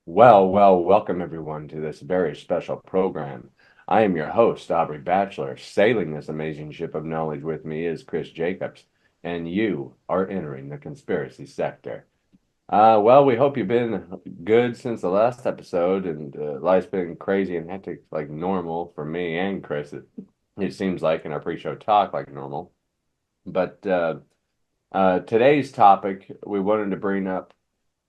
Welcome everyone to this very special program. I am your host, Aubrey Batchelor. Sailing this amazing ship of knowledge with me is Chris Jacobs, and you are entering the conspiracy sector. We hope you've been good since the last episode, and life's been crazy and hectic like normal for me and Chris. It seems like in our pre-show talk like normal. But today's topic, we wanted to bring up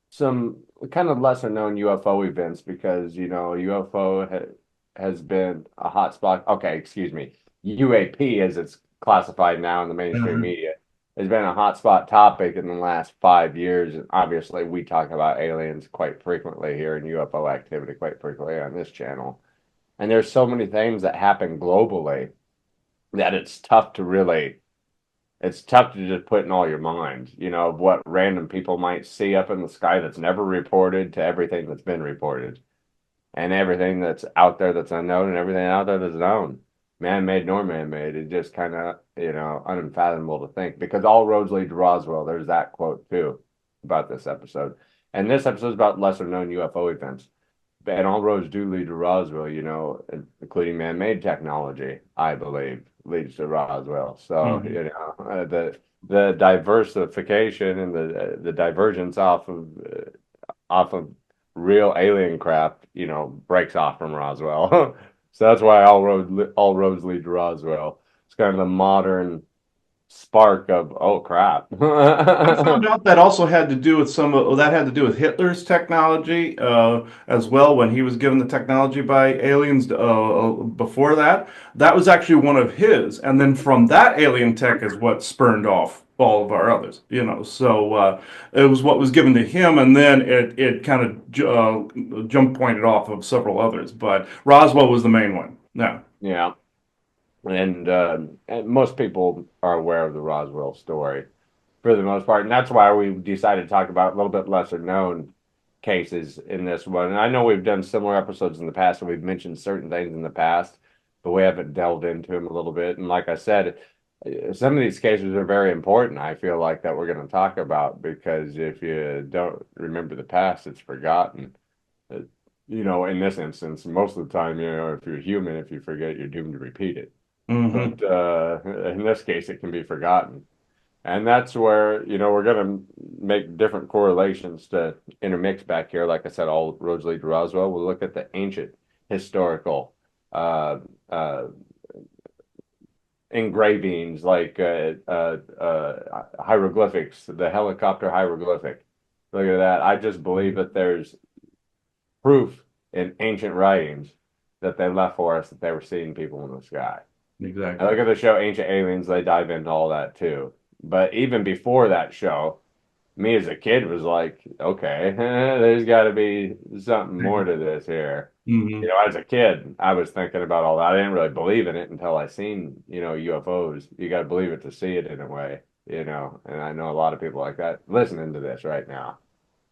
some kind of lesser known UFO events because UFO has been a hot spot. Okay, excuse me. UAP, as it's classified now in the mainstream Mhm. media, has been a hot spot topic in the last 5 years. And obviously, we talk about aliens quite frequently here and UFO activity quite frequently on this channel. And there's so many things that happen globally that it's tough to just put in all your mind, of what random people might see up in the sky that's never reported to everything that's been reported and everything that's out there that's unknown and everything out there that's known. Man-made nor man-made. It's just kind of, unfathomable to think because all roads lead to Roswell. There's that quote too about this episode. And this episode is about lesser known UFO events. And all roads do lead to Roswell, including man-made technology, I believe, leads to Roswell. So, Mhm. the diversification and the divergence off of real alien craft, breaks off from Roswell. So that's why all roads lead to Roswell. It's kind of the modern spark of oh crap. I found out that also had to do with that had to do with Hitler's technology as well when he was given the technology by aliens before that. That was actually one of his, and then from that alien tech is what spurned off all of our others. So it was what was given to him, and then it kind of jump pointed off of several others. But Roswell was the main one. Yeah. Yeah. And most people are aware of the Roswell story for the most part, and that's why we decided to talk about a little bit lesser known cases in this one. And I know we've done similar episodes in the past, and we've mentioned certain things in the past, but we haven't delved into them a little bit. And like I said, some of these cases are very important. I feel like that we're going to talk about because if you don't remember the past, it's forgotten. Uh, in this instance, most of the time, if you're human, if you forget, you're doomed to repeat it. Hmm. But in this case, it can be forgotten. And that's where, we're going to make different correlations to intermix back here. Like I said, all roads lead to Roswell. We'll look at the ancient historical uh, uh, engravings like hieroglyphics, the helicopter hieroglyphic. Look at that. I just believe that there's proof in ancient writings that they left for us that they were seeing people in the sky. I Exactly. look at the show Ancient Aliens, they dive into all that too. But even before that show, me as a kid was like, okay, there's got to be something more to this here. Hmm. As a kid, I was thinking about all that. I didn't really believe in it until I seen, UFOs. You got to believe it to see it in a way, and I know a lot of people like that listening to this right now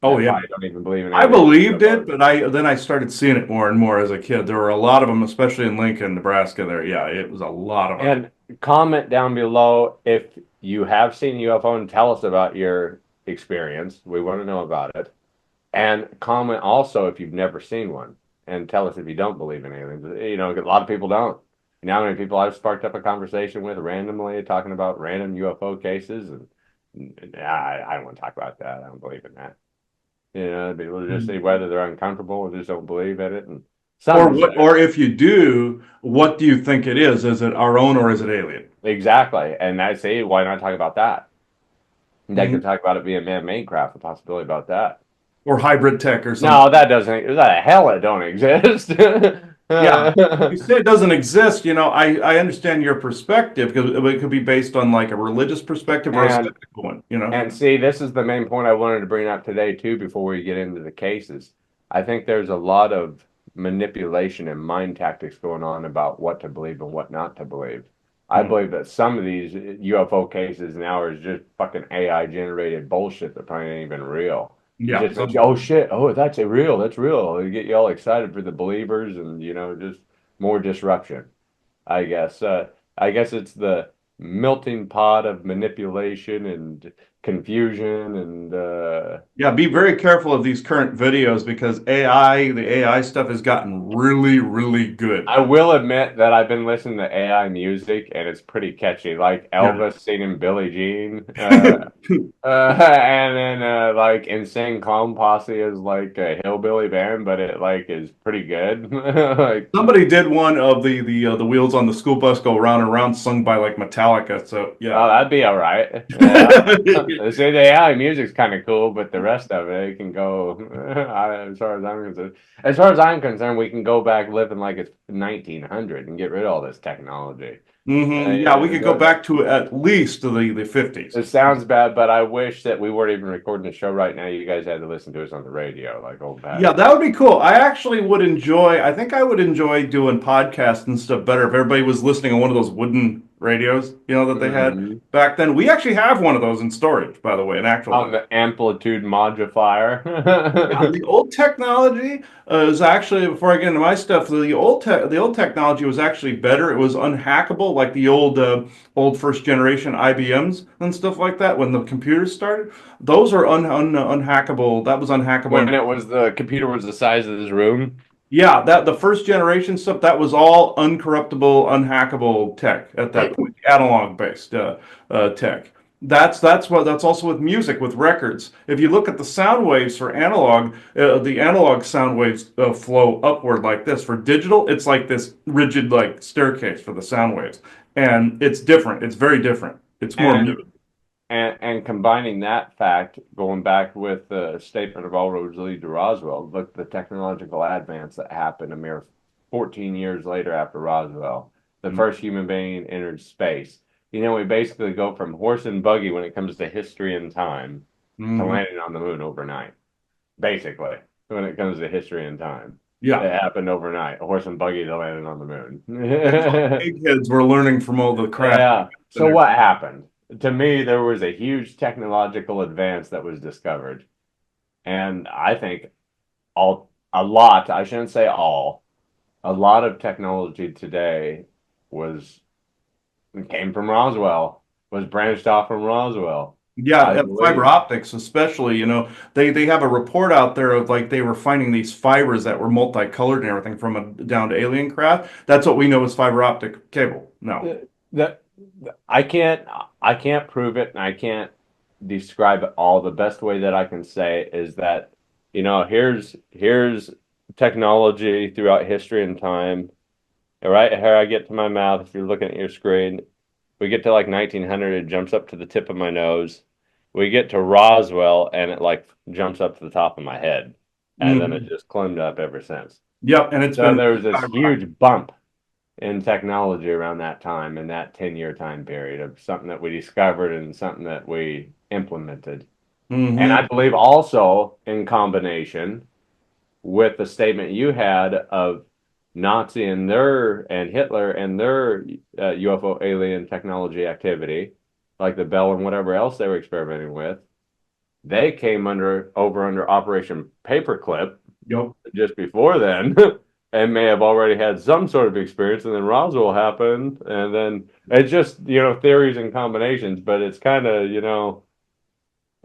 Oh that yeah. probably don't even believe in I aliens or believed it, UFOs. but I started seeing it more and more as a kid. There were a lot of them, especially in Lincoln, Nebraska. There, yeah, it was a lot of them. And comment down below if you have seen a UFO and tell us about your experience. We want to know about it. And comment also if you've never seen one and tell us if you don't believe in aliens. A lot of people don't. You know how many people I've sparked up a conversation with randomly talking about random UFO cases? And I don't want to talk about that. I don't believe in that. People just say whether they're uncomfortable or just don't believe in it. And Or some what? say, Or if you do, what do you think it is? Is it our own or is it alien? exactly. And I say, why not talk about that? They Mhm. could talk about it being man-made craft, the possibility about that. Or hybrid tech or something? No, that doesn't. That hell, it don't exist. Yeah. You say it doesn't exist. I understand your perspective because it could be based on like a religious perspective or a And skeptical one. and see, this is the main point I wanted to bring up today too, before we get into the cases. I think there's a lot of manipulation and mind tactics going on about what to believe and what not to believe. I Mhm. believe that some of these UFO cases now is just fucking AI generated bullshit that probably ain't even real. It Yeah. just makes you, oh shit, oh that's real, that's real. It get you all excited for the believers and just more disruption. I guess. I guess it's the melting pot of manipulation and confusion and Yeah, be very careful of these current videos because the AI stuff has gotten really, really good. I will admit that I've been listening to AI music and it's pretty catchy, like Yeah. Elvis singing Billie Jean. And then like Insane Clown Posse is like a hillbilly band, but it like is pretty good. Like, Somebody did one of the wheels on the school bus go round and round, sung by like Metallica. So yeah. oh, that'd be all right. Yeah. See, the AI music's kind of cool, but the rest of it, it can go. As far as I'm concerned, as far as I'm concerned, we can go back living like it's 1900 and get rid of all this technology. Yeah, we Yeah, could go back to at least to the 50s. it sounds bad, but I wish that we weren't even recording the show right now. You guys had to listen to us on the radio, like old Yeah, fashioned. that would be cool. I think I would enjoy doing podcasts and stuff better if everybody was listening on one of those wooden radios, that they had Hmm. back then. We actually have one of those in storage, by the way, an actual On one. the amplitude modifier. Yeah, the old technology is actually, before I get into my stuff, the old technology was actually better. It was unhackable, like the old first generation IBMs and stuff like that when the computers started. Those are unhackable. That was unhackable. When it was the computer was the size of this room. Yeah, that the first generation stuff, that was all uncorruptible, unhackable tech at that point, analog based tech. That's also with music, with records. If you look at the sound waves for analog, the analog sound waves flow upward like this. For digital, it's like this rigid like staircase for the sound waves, and it's different. It's very different. It's more And muted. and combining that fact, going back with the statement of all roads lead to Roswell, look the technological advance that happened a mere 14 years later after Roswell. The first human being entered space. We basically go from horse and buggy when it comes to history and time to Hmm. landing on the moon overnight. Basically, when it comes to history and time. Yeah, It happened overnight. A horse and buggy to landing on the it's like moon. eggheads were learning from all the crash Yeah. and So what everything. happened? To me, there was a huge technological advance that was discovered. And I think a lot, I shouldn't say all, a lot of technology today was came from Roswell, was branched off from Roswell. Yeah, I fiber believe. optics especially, they have a report out there of like they were finding these fibers that were multicolored and everything from down to alien craft. That's what we know as fiber optic cable. No. That I can't prove it and I can't describe it all. The best way that I can say is that, here's technology throughout history and time. Right here I get to my mouth. If you're looking at your screen, we get to like 1900, it jumps up to the tip of my nose. We get to Roswell and it like jumps up to the top of my head. And then it Hmm. just climbed up ever since. Yep, and it's So been there was this skyrocketing. huge bump in technology around that time, in that 10-year time period of something that we discovered and something that we implemented. And Hmm. I believe also in combination with the statement you had of Nazi and Hitler and their UFO alien technology activity, like the Bell and whatever else they were experimenting with, they came under Operation Paperclip Yep. just before then and may have already had some sort of experience. And then Roswell happened. And then it's just, theories and combinations, but it's kind of,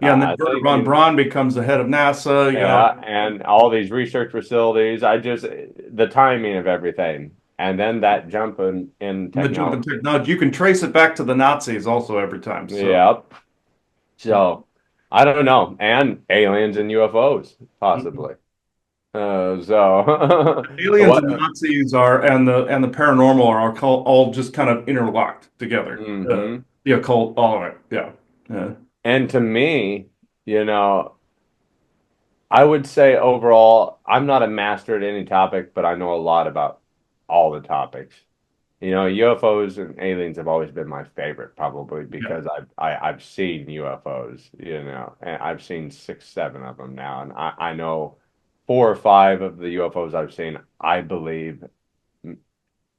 Yeah, and then I Wernher think, von Braun becomes the head of NASA. yeah, and all these research facilities, the timing of everything. And then that jump in The jump in technology. technology. You can trace it back to the Nazis also every time. So Yeah. So I don't know. And aliens and UFOs, mhm. possibly. So Aliens and what? Nazis are and the paranormal are all just kind of interlocked together. Hmm. The occult, all of it. Yeah. Yeah. And to me, you know, I would say overall, I'm not a master at any topic, but I know a lot about all the topics. UFOs and aliens have always been my favorite, probably Yeah. because I've seen UFOs, and I've seen six, seven of them now, and I know four or five of the UFOs I've seen, I believe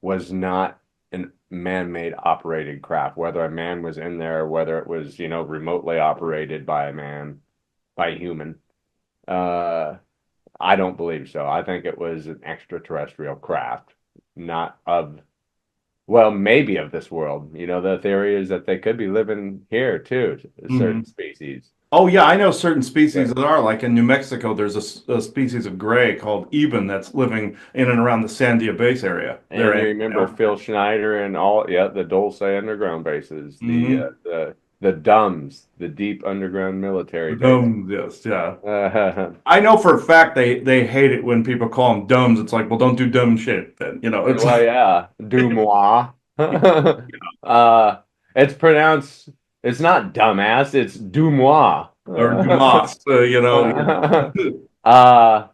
was not a man-made operated craft, whether a man was in there, whether it was, remotely operated by a man, by a human. Uh, I don't believe so. I think it was an extraterrestrial craft, not of. well, maybe of this world. The theory is that they could be living here too, Hmm. certain species. Oh yeah, I know certain species But that are like in New Mexico. There's a species of gray called eben that's living in and around the Sandia Base area. They're and you remember Phil Schneider and all, yeah, the Dulce underground bases, the mm-hmm. the DUMBs, the deep underground military base. Yes, yeah. Well, I know for a fact they hate it when people call them dumbs. It's like, well, don't do dumb shit then. It's like yeah, Dumois. It's pronounced. It's not dumbass. It's Dumois. or Dumas, uh,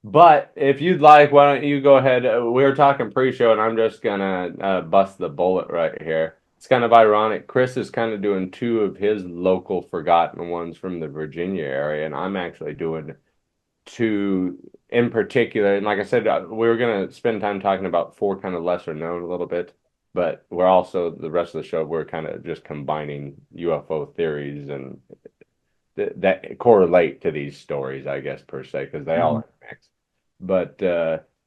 but if you'd like, why don't you go ahead? We were talking pre-show, and I'm just gonna bust the bullet right here. It's kind of ironic. Chris is kind of doing two of his local forgotten ones from the Virginia area, and I'm actually doing two in particular. And like I said, we were gonna spend time talking about four kind of lesser known a little bit, but we're also the rest of the show we're kind of just combining UFO theories and that correlate to these stories, I guess per se, because they all mix. But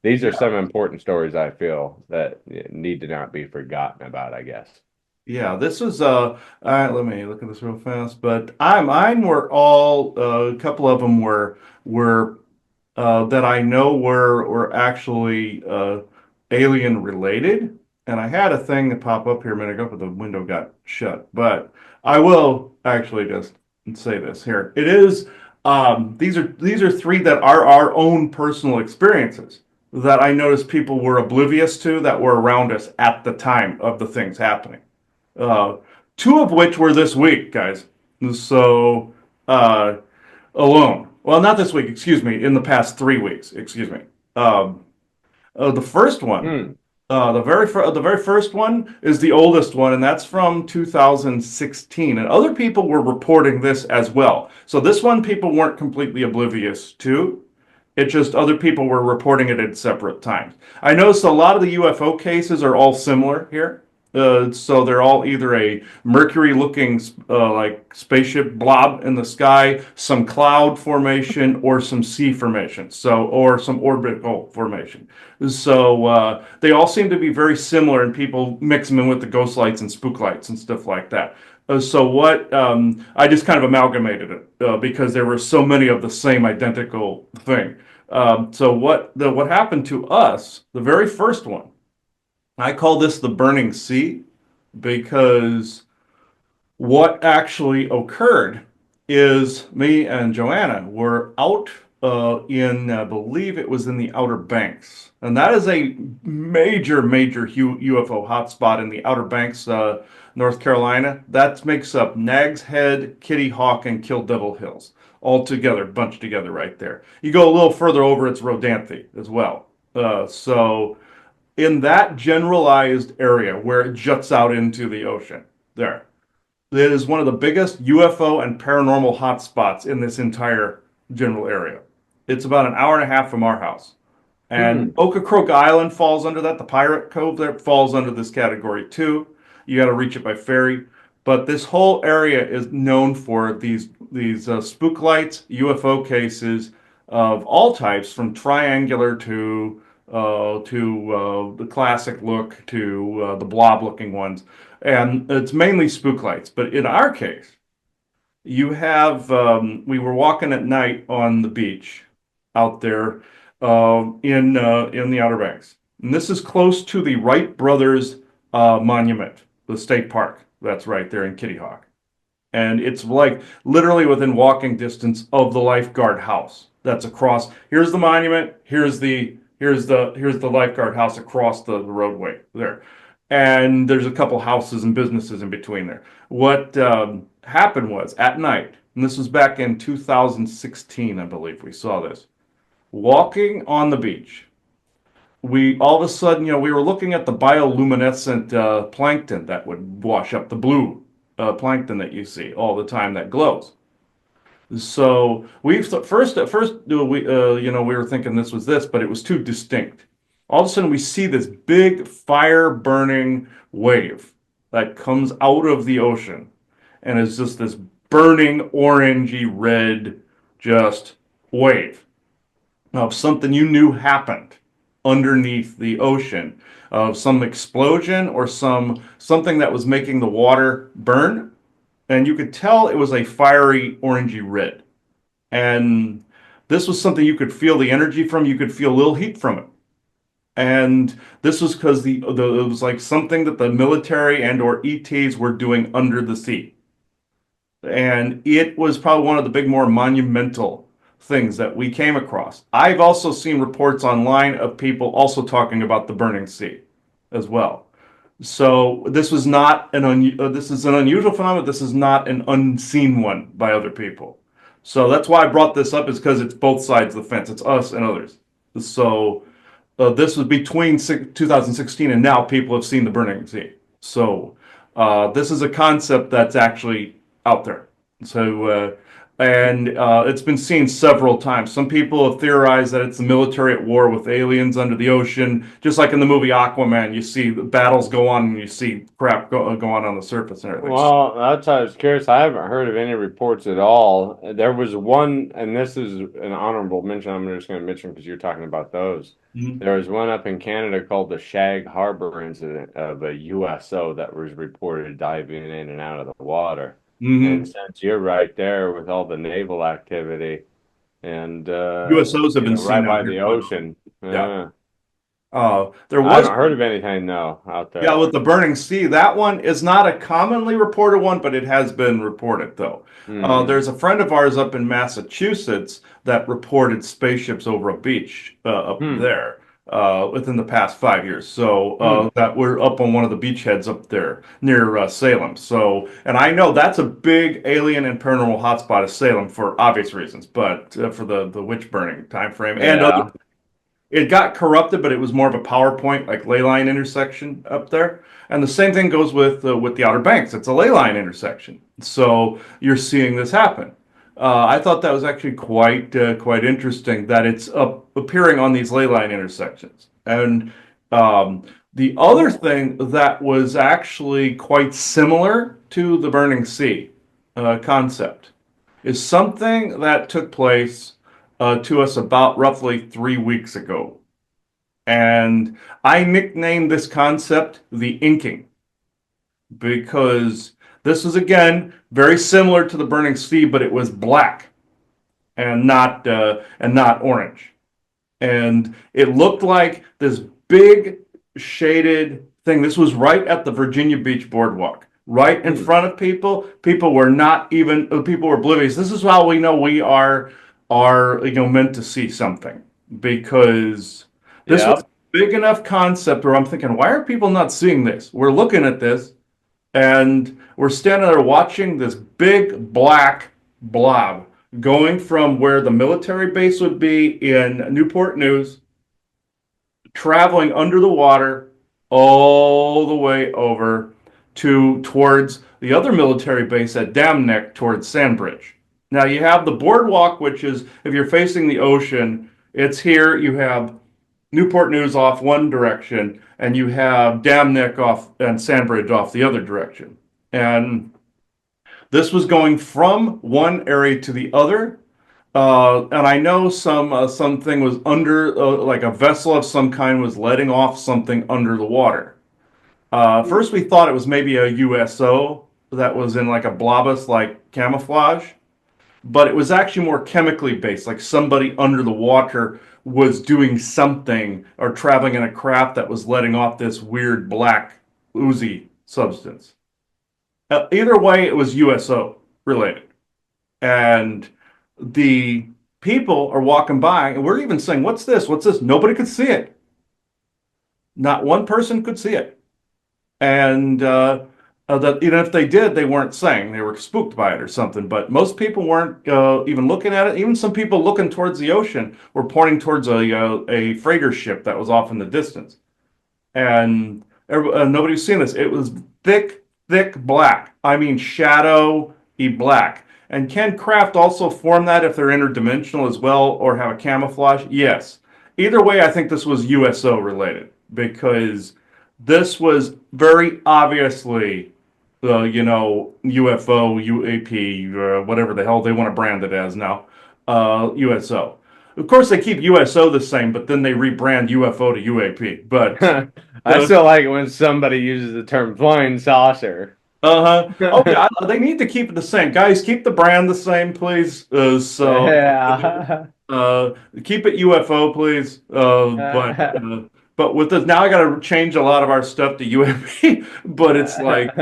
these are some important stories I feel that need to not be forgotten about, I guess. yeah. This is let me look at this real fast. But I mine were all a couple of them were that I know were actually alien related. And I had a thing that pop up here a minute ago, but the window got shut. But I will actually just say this here. It is these are three that are our own personal experiences that I noticed people were oblivious to that were around us at the time of the things happening. Uh, Two of which were this week, guys. So uh, alone. Well, not this week, excuse me, in the past 3 weeks, excuse me. Um, the first one, Hmm. the very first one is the oldest one, and that's from 2016. And other people were reporting this as well. So this one people weren't completely oblivious to. It just other people were reporting it at separate times. I noticed a lot of the UFO cases are all similar here. So they're all either a Mercury-looking like spaceship blob in the sky, some cloud formation, or some sea formation. Or some orbital formation. So they all seem to be very similar, and people mix them in with the ghost lights and spook lights and stuff like that. So what I just kind of amalgamated it because there were so many of the same identical thing. So what happened to us? The very first one, I call this the burning sea because what actually occurred is me and Joanna were out in, I believe it was in the Outer Banks. And that is a major UFO hotspot in the Outer Banks, North Carolina. That makes up Nag's Head, Kitty Hawk, and Kill Devil Hills all together, bunched together right there. You go a little further over, it's Rodanthe as well. So in that generalized area where it juts out into the ocean, there. It is one of the biggest UFO and paranormal hotspots in this entire general area. It's about an hour and a half from our house. And Hmm. Ocracoke Island falls under that. The Pirate Cove there falls under this category too. You got to reach it by ferry. But this whole area is known for these spook lights, UFO cases of all types, from triangular to the classic look to the blob looking ones, and it's mainly spook lights. But in our case, you have we were walking at night on the beach out there in the Outer Banks, and this is close to the Wright Brothers Monument, the state park that's right there in Kitty Hawk, and it's like literally within walking distance of the lifeguard house. That's across. Here's the monument. Here's the lifeguard house across the roadway there, and there's a couple houses and businesses in between there. What happened was at night, and this was back in 2016, I believe we saw this. Walking on the beach, we all of a sudden, we were looking at the bioluminescent plankton that would wash up, the blue plankton that you see all the time that glows. So we first at first we were thinking this was this, but it was too distinct. All of a sudden we see this big fire burning wave that comes out of the ocean and is just this burning orangey red just wave of something you knew happened underneath the ocean of some explosion or something that was making the water burn, and you could tell it was a fiery orangey red. And this was something you could feel the energy from. You could feel a little heat from it. And this was because it was like something that the military and or ETs were doing under the sea. And it was probably one of the big, more monumental things that we came across. I've also seen reports online of people also talking about the burning sea as well. So this was not this is an unusual phenomenon. This is not an unseen one by other people. So that's why I brought this up, is because it's both sides of the fence. It's us and others. So this was between 2016 and now. People have seen the burning sea. So this is a concept that's actually out there. So it's been seen several times. Some people have theorized that it's the military at war with aliens under the ocean, just like in the movie Aquaman. You see the battles go on, and you see crap go on the surface and everything. Well, that's why I was curious. I haven't heard of any reports at all. There was one, and this is an honorable mention. I'm just going to mention because you're talking about those. Mhm. There was one up in Canada called the Shag Harbor incident of a USO that was reported diving in and out of the water. And Mhm. since you're right there with all the naval activity and USOs have been right seen out by here the quite often. ocean, Yeah. yeah. There I was haven't heard of anything though out Yeah, there. with the burning sea, that one is not a commonly reported one, but it has been reported though. Hmm. There's a friend of ours up in Massachusetts that reported spaceships over a beach up Hmm. there within the past 5 years. So Hmm. that we're up on one of the beachheads up there near Salem. So, and I know that's a big alien and paranormal hotspot of Salem for obvious reasons, but for the witch burning time frame and other, Yeah. it got corrupted, but it was more of a PowerPoint like ley line intersection up there. And the same thing goes with the Outer Banks. It's a ley line intersection, so you're seeing this happen. I thought that was actually quite interesting that it's appearing on these ley line intersections. And the other thing that was actually quite similar to the Burning Sea concept is something that took place to us about roughly 3 weeks ago. And I nicknamed this concept the inking because this was, again, very similar to the burning sea, but it was black and not orange. And it looked like this big shaded thing. This was right at the Virginia Beach boardwalk, right in Hmm. front of people. People were not even people were oblivious. This is how we know we are meant to see something, because this was Yep. a big enough concept where I'm thinking, why are people not seeing this? We're looking at this, and we're standing there watching this big black blob going from where the military base would be in Newport News, traveling under the water all the way over to towards the other military base at Dam Neck towards Sandbridge. Now you have the boardwalk, which is, if you're facing the ocean, it's here. You have Newport News off one direction, and you have Dam Neck off and Sandbridge off the other direction. And this was going from one area to the other. And I know something was under, like a vessel of some kind was letting off something under the water. First, we thought it was maybe a USO that was in like a blobus like camouflage, but it was actually more chemically based, like somebody under the water was doing something or traveling in a craft that was letting off this weird black oozy substance. Either way, it was USO related. And the people are walking by, and we're even saying, "What's this? What's this?" Nobody could see it. Not one person could see it. And that even if they did, they weren't saying, they were spooked by it or something. But most people weren't even looking at it. Even some people looking towards the ocean were pointing towards a freighter ship that was off in the distance. And nobody's seen this. It was thick black. I mean, shadowy black. And can craft also form that if they're interdimensional as well, or have a camouflage? Yes. Either way, I think this was USO related, because this was very obviously the UFO, UAP, whatever the hell they want to brand it as now, USO. of course they keep USO the same, but then they rebrand UFO to UAP. But I uh, still like it when somebody uses the term flying saucer. uh-huh. Oh yeah, they need to keep it the same. Guys, keep the brand the same, please. Yeah. Uh, keep it UFO, please. But with this now, I got to change a lot of our stuff to UAP. But it's like,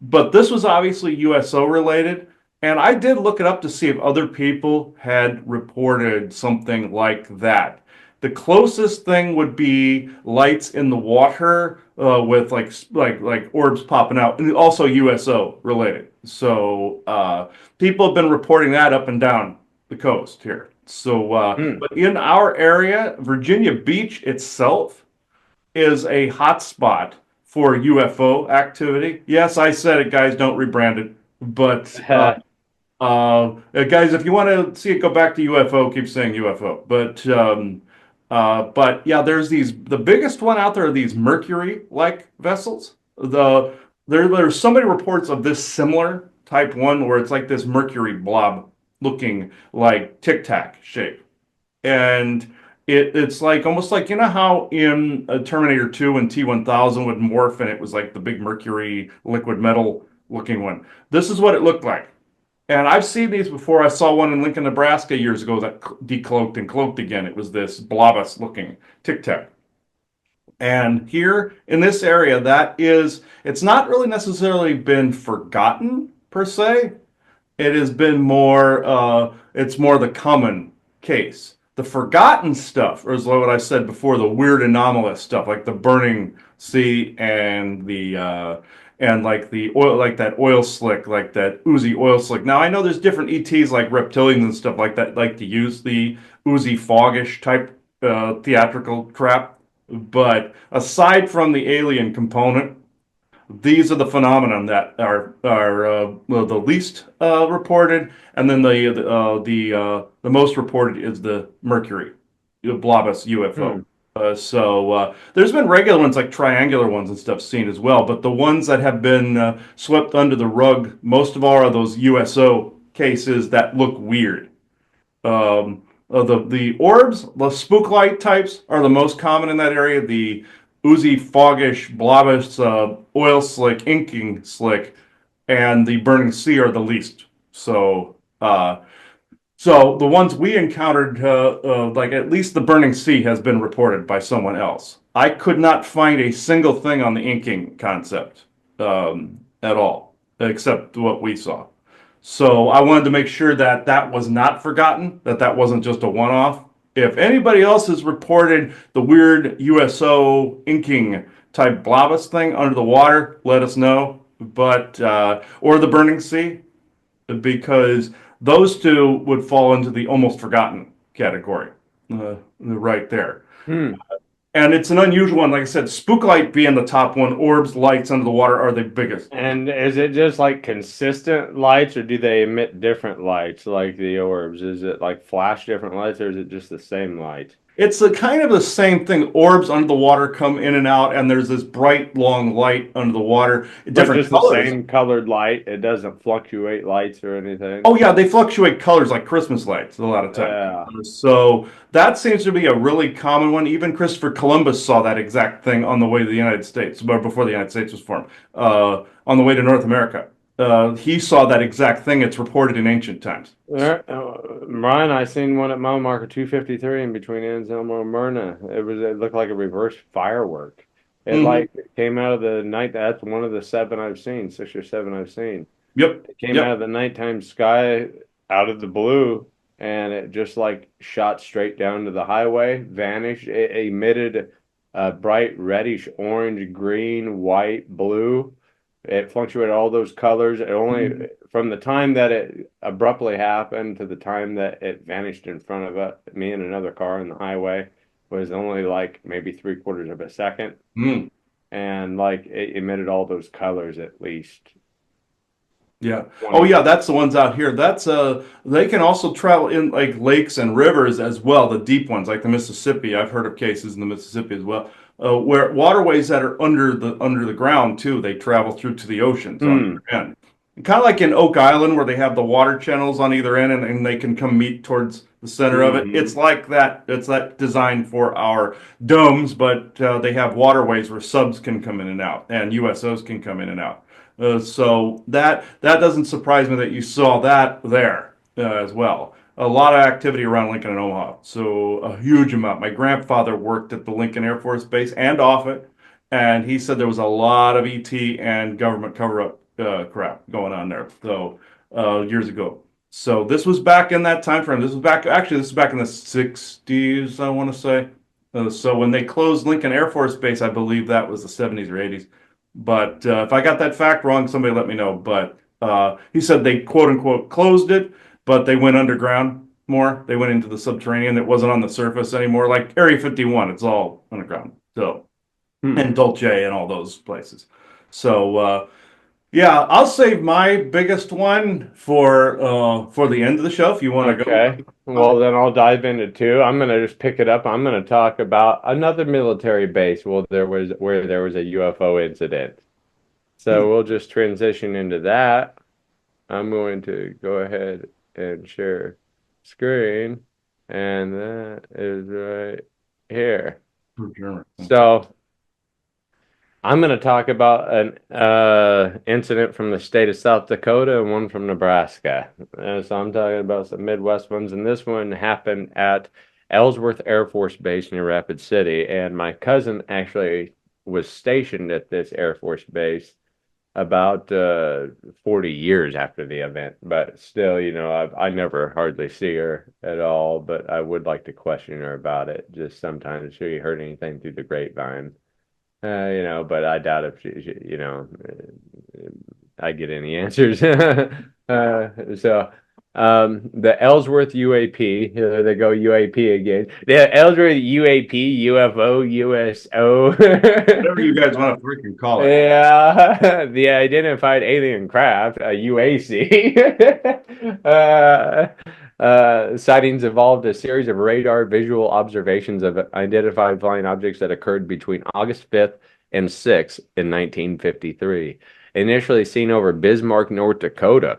but this was obviously USO related, and I did look it up to see if other people had reported something like that. The closest thing would be lights in the water with like orbs popping out, and also USO related. So people have been reporting that up and down the coast here. So, Hmm. but in our area, Virginia Beach itself is a hotspot for UFO activity. Yes, I said it, guys. Don't rebrand it. But guys, if you want to see it go back to UFO, keep saying UFO. But yeah, there's these. The biggest one out there are these Mercury-like vessels. There's so many reports of this similar type one where it's like this Mercury blob looking like Tic Tac shape, and it's like almost like you know how in Terminator 2 when T-1000 would morph and it was like the big Mercury liquid metal looking one. This is what it looked like. And I've seen these before. I saw one in Lincoln, Nebraska years ago that decloaked and cloaked again. It was this blobus looking Tic Tac. And here in this area, it's not really necessarily been forgotten per se. It has been it's more the common case. The forgotten stuff, or is what I said before, the weird anomalous stuff, like the burning sea and like the oil, like that oil slick, like that oozy oil slick. Now I know there's different ETs like reptilians and stuff like that, like to use the oozy foggish type theatrical crap. But aside from the alien component, these are the phenomenon that are well, the least reported, and then the most reported is the Mercury, the Blobus UFO. Hmm. There's been regular ones like triangular ones and stuff seen as well, but the ones that have been swept under the rug most of all are those USO cases that look weird. The orbs, the spook light types are the most common in that area. The oozy, foggish, blobbish, oil slick, inking slick, and the burning sea are the least. So the ones we encountered, like at least the burning sea has been reported by someone else. I could not find a single thing on the inking concept at all, except what we saw. So I wanted to make sure that that was not forgotten, that that wasn't just a one-off. If anybody else has reported the weird USO inking type blobus thing under the water, let us know. But or the burning sea, because those two would fall into the almost forgotten category, right there. Hmm. And it's an unusual one. Like I said, spooklight being the top one, orbs, lights under the water are the biggest. And is it just like consistent lights, or do they emit different lights like the orbs? Is it like flash different lights, or is it just the same light? It's a kind of the same thing. Orbs under the water come in and out, and there's this bright, long light under the water, But different just the colors. same colored light. It doesn't fluctuate lights or anything. Oh yeah, they fluctuate colors like Christmas lights a lot of times. Yeah. So that seems to be a really common one. Even Christopher Columbus saw that exact thing on the way to the United States, but before the United States was formed, on the way to North America. He saw that exact thing. It's reported in ancient times. Brian, I seen one at mile marker 253 in between Anselmo and Myrna. It looked like a reverse firework. It Hmm. like came out of the night. That's one of the seven I've seen, six or seven I've seen. Yep. It came out Yep. of the nighttime sky out of the blue, and it just like shot straight down to the highway, vanished. It emitted a bright reddish orange, green, white, blue. It fluctuated all those colors. It only from the time that it abruptly happened to the time that it vanished in front of me and another car on the highway was only like maybe three-quarters of a second. Mm. And like it emitted all those colors at least Yeah. Oh 20. yeah, that's the ones out here. That's they can also travel in like lakes and rivers as well, the deep ones like the Mississippi. I've heard of cases in the Mississippi as well. Where waterways that are under the ground too, they travel through to the oceans on Hmm. the other end. kind of like in Oak Island where they have the water channels on either end and they can come meet towards the center of it. Hmm. It's like that. It's that design for our domes, but they have waterways where subs can come in and out and USOs can come in and out. So that doesn't surprise me that you saw that there as well. A lot of activity around Lincoln and Omaha. So a huge amount. My grandfather worked at the Lincoln Air Force Base and off it, and he said there was a lot of ET and government cover up crap going on there. So years ago. So this was back in that time frame. This was back actually this is back in the 60s, I want to say. So when they closed Lincoln Air Force Base, I believe that was the 70s or 80s. But if I got that fact wrong, somebody let me know. But he said they quote unquote closed it, but they went underground more. They went into the subterranean. It wasn't on the surface anymore. Like Area 51, it's all underground. So Hmm. and Dolce and all those places. So yeah, I'll save my biggest one for the end of the show if you want to go. Okay. Well, then I'll dive into two. I'm gonna just pick it up. I'm gonna talk about another military base. Well, there was a UFO incident. Hmm. So we'll just transition into that. I'm going to go ahead and share screen, and that is right here. Okay. So I'm going to talk about an incident from the state of South Dakota and one from Nebraska. So I'm talking about some Midwest ones, and this one happened at Ellsworth Air Force Base near Rapid City, and my cousin actually was stationed at this Air Force base about 40 years after the event, but still, I never hardly see her at all, but I would like to question her about it. Just sometimes she heard anything through the grapevine. But I doubt if I get any answers. The Ellsworth UAP, here they go UAP again. The Ellsworth UAP, UFO, USO. Whatever you guys want to freaking call it. Yeah, the identified alien craft, a UAC. Sightings involved a series of radar visual observations of identified flying objects that occurred between August 5th and 6th in 1953. Initially seen over Bismarck, North Dakota.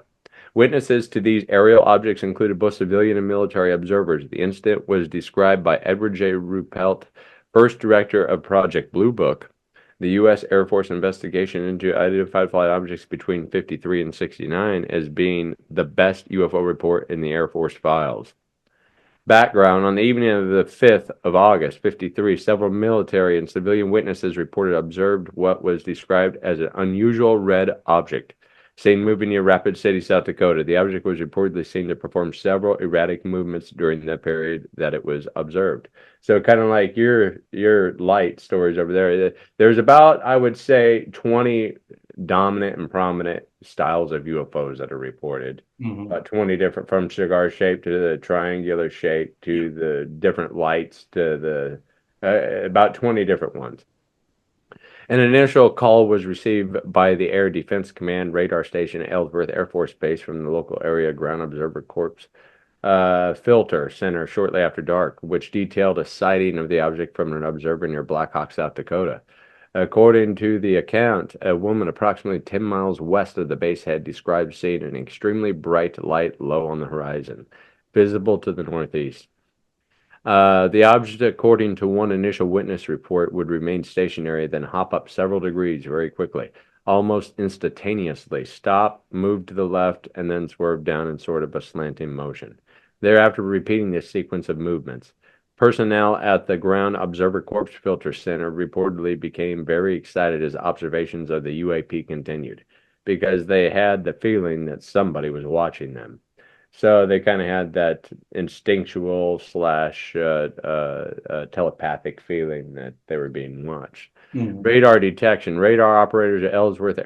Witnesses to these aerial objects included both civilian and military observers. The incident was described by Edward J. Ruppelt, first director of Project Blue Book, the U.S. Air Force investigation into identified flight objects between 53 and 69, as being the best UFO report in the Air Force files. Background: on the evening of the 5th of August, 53, several military and civilian witnesses reported observed what was described as an unusual red object seen moving near Rapid City, South Dakota. The object was reportedly seen to perform several erratic movements during the period that it was observed. So kind of like your light stories over there. There's about, I would say, 20 dominant and prominent styles of UFOs that are reported. Hmm. 20 different, from cigar shape to the triangular shape to the different lights to the about 20 different ones. An initial call was received by the Air Defense Command radar station at Ellsworth Air Force Base from the local area ground observer corps filter center shortly after dark, which detailed a sighting of the object from an observer near Black Hawk, South Dakota. According to the account, a woman approximately 10 miles west of the base had described seeing an extremely bright light low on the horizon, visible to the northeast. The object, according to one initial witness report, would remain stationary, then hop up several degrees very quickly, almost instantaneously, stop, move to the left, and then swerve down in sort of a slanting motion. Thereafter, repeating this sequence of movements. Personnel at the Ground Observer Corps Filter Center reportedly became very excited as observations of the UAP continued, because they had the feeling that somebody was watching them. So they kind of had that instinctual slash telepathic feeling that they were being watched. Hmm. Radar detection. Radar operators at Ellsworth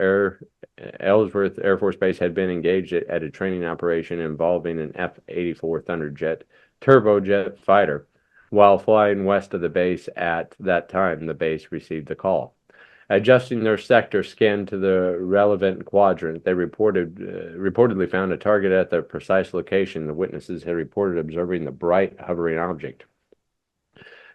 Air Force Base had been engaged at a training operation involving an F-84 Thunderjet turbojet fighter. While flying west of the base at that time, the base received the call. Adjusting their sector scan to the relevant quadrant, they reportedly found a target at the precise location the witnesses had reported observing the bright hovering object.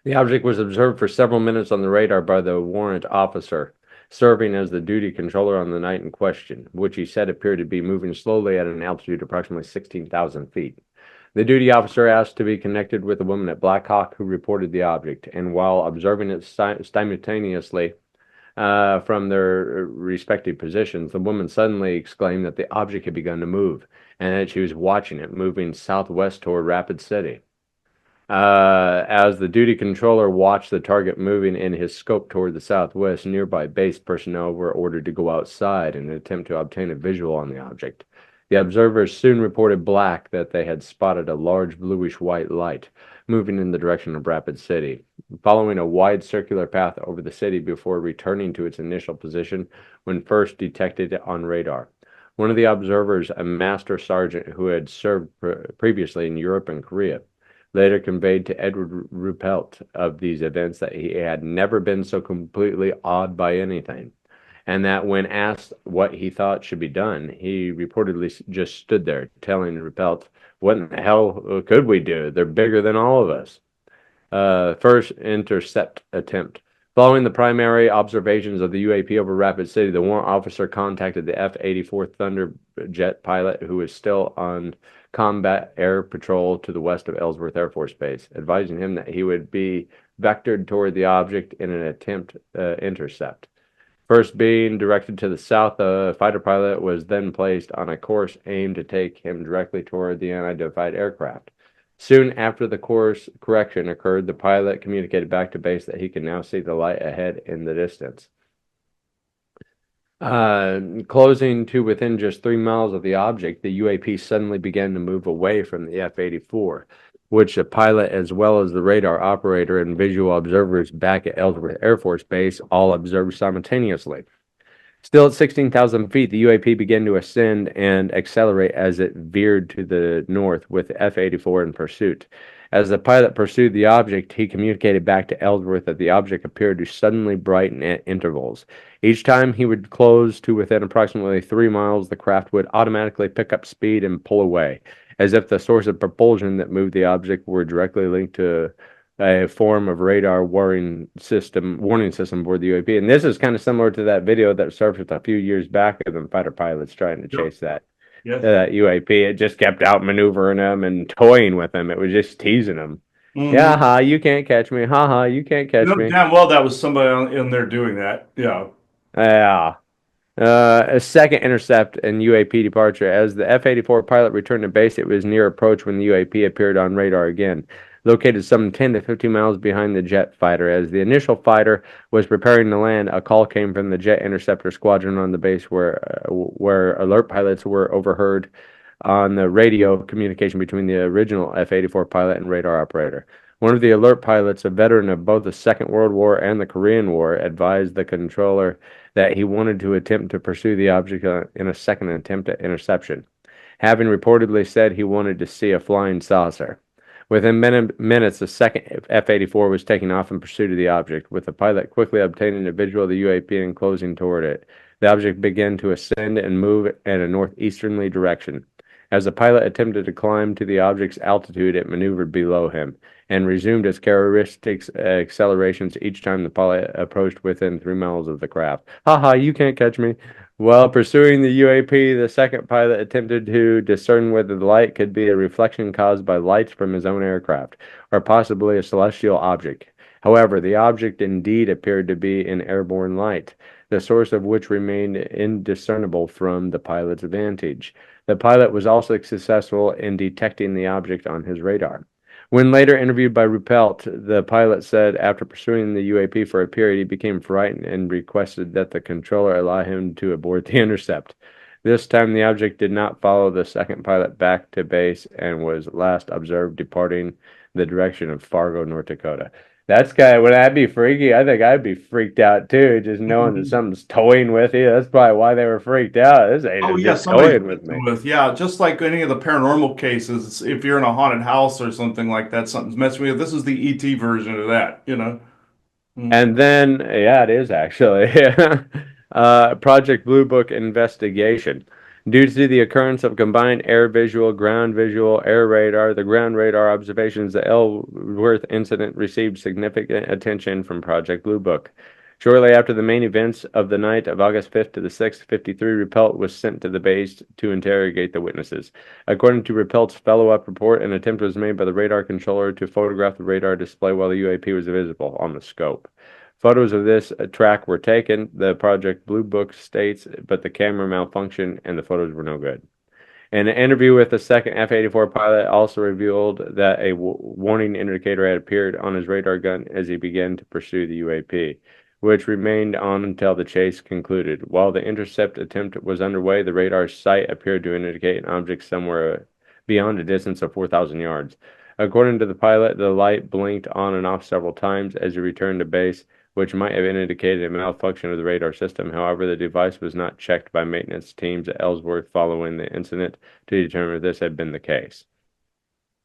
The object was observed for several minutes on the radar by the warrant officer. serving as the duty controller on the night in question, which he said appeared to be moving slowly at an altitude approximately 16,000 feet. The duty officer asked to be connected with a woman at Black Hawk who reported the object, and while observing it simultaneously from their respective positions, the woman suddenly exclaimed that the object had begun to move and that she was watching it moving southwest toward Rapid City. As the duty controller watched the target moving in his scope toward the southwest, nearby base personnel were ordered to go outside in an attempt to obtain a visual on the object. The observers soon reported Black that they had spotted a large bluish-white light moving in the direction of Rapid City, following a wide circular path over the city before returning to its initial position when first detected on radar. One of the observers, a master sergeant who had served previously in Europe and Korea, later conveyed to Edward Ruppelt of these events that he had never been so completely awed by anything, and that when asked what he thought should be done, he reportedly just stood there, telling Ruppelt, "What in the hell could we do? They're bigger than all of us." First intercept attempt. Following the primary observations of the UAP over Rapid City, the warrant officer contacted the F-84 Thunderjet pilot who was still on combat air patrol to the west of Ellsworth Air Force Base, advising him that he would be vectored toward the object in an attempt intercept. First being directed to the south, the fighter pilot was then placed on a course aimed to take him directly toward the unidentified aircraft. Soon after the course correction occurred, the pilot communicated back to base that he could now see the light ahead in the distance. Closing to within just 3 miles of the object, the UAP suddenly began to move away from the F-84, which the pilot as well as the radar operator and visual observers back at Ellsworth Air Force Base all observed simultaneously. Still at 16,000 feet, the UAP began to ascend and accelerate as it veered to the north with the F-84 in pursuit. As the pilot pursued the object, he communicated back to Ellsworth that the object appeared to suddenly brighten at intervals. Each time he would close to within approximately 3 miles, the craft would automatically pick up speed and pull away, as if the source of propulsion that moved the object were directly linked to a form of radar warning system aboard the UAP. And this is kind of similar to that video that surfaced a few years back of them fighter pilots trying to Yep. chase that Yes. UAP. It just kept outmaneuvering them and toying with them. It was just teasing them. Yeah, Hmm. ha, you can't catch me. Ha ha, you can't You catch know me. damn well that was somebody in there doing that. Yeah. Yeah. A second intercept and UAP departure. As the F-84 pilot returned to base, it was near approach when the UAP appeared on radar again, located some 10 to 15 miles behind the jet fighter. As the initial fighter was preparing to land, a call came from the jet interceptor squadron on the base where alert pilots were overheard on the radio communication between the original F-84 pilot and radar operator. One of the alert pilots, a veteran of both the Second World War and the Korean War, advised the controller that he wanted to attempt to pursue the object in a second attempt at interception, having reportedly said he wanted to see a flying saucer. Within minutes, the second F-84 was taking off in pursuit of the object, with the pilot quickly obtaining a visual of the UAP and closing toward it. The object began to ascend and move in a northeasterly direction. As the pilot attempted to climb to the object's altitude, it maneuvered below him and resumed its characteristic accelerations each time the pilot approached within 3 miles of the craft. Ha ha, you can't catch me. While pursuing the UAP, the second pilot attempted to discern whether the light could be a reflection caused by lights from his own aircraft, or possibly a celestial object. However, the object indeed appeared to be an airborne light, the source of which remained indiscernible from the pilot's vantage. The pilot was also successful in detecting the object on his radar. When later interviewed by Ruppelt, the pilot said after pursuing the UAP for a period, he became frightened and requested that the controller allow him to abort the intercept. This time, the object did not follow the second pilot back to base and was last observed departing the direction of Fargo, North Dakota. That's kind of, would that be freaky? I think I'd be freaked out too, just knowing that Mhm. something's toying with you. That's probably why they were freaked out. This Oh ain't yeah, just somebody's toying with messing me. with. Yeah, just like any of the paranormal cases, if you're in a haunted house or something like that, something's messing with you. This is the ET version of that, you know. Mm. And then, yeah, it is actually. Project Blue Book investigation. Due to the occurrence of combined air visual, ground visual, air radar, the ground radar observations, the Ellsworth incident received significant attention from Project Blue Book. Shortly after the main events of the night of August 5th to the 6th, 53 Ruppelt was sent to the base to interrogate the witnesses. According to Ruppelt's follow-up report, an attempt was made by the radar controller to photograph the radar display while the UAP was visible on the scope. Photos of this track were taken, the Project Blue Book states, but the camera malfunctioned and the photos were no good. An interview with the second F-84 pilot also revealed that a warning indicator had appeared on his radar gun as he began to pursue the UAP, which remained on until the chase concluded. While the intercept attempt was underway, the radar sight appeared to indicate an object somewhere beyond a distance of 4,000 yards. According to the pilot, the light blinked on and off several times as he returned to base, which might have indicated a malfunction of the radar system. However, the device was not checked by maintenance teams at Ellsworth following the incident to determine if this had been the case.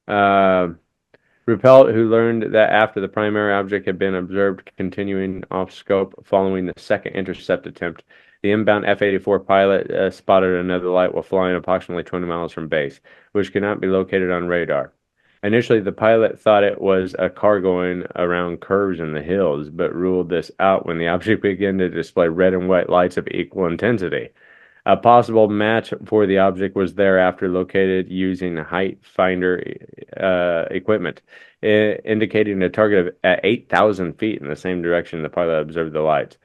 Ruppelt, who learned that after the primary object had been observed continuing off scope following the second intercept attempt, the inbound F-84 pilot spotted another light while flying approximately 20 miles from base, which could not be located on radar. Initially, the pilot thought it was a car going around curves in the hills, but ruled this out when the object began to display red and white lights of equal intensity. A possible match for the object was thereafter located using height finder equipment, indicating a target of at 8,000 feet in the same direction the pilot observed the lights.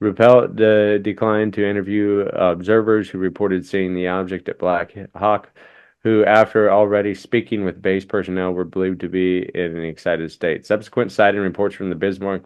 Ruppelt declined to interview observers who reported seeing the object at Black Hawk, who, after already speaking with base personnel, were believed to be in an excited state. Subsequent sighting reports from the Bismarck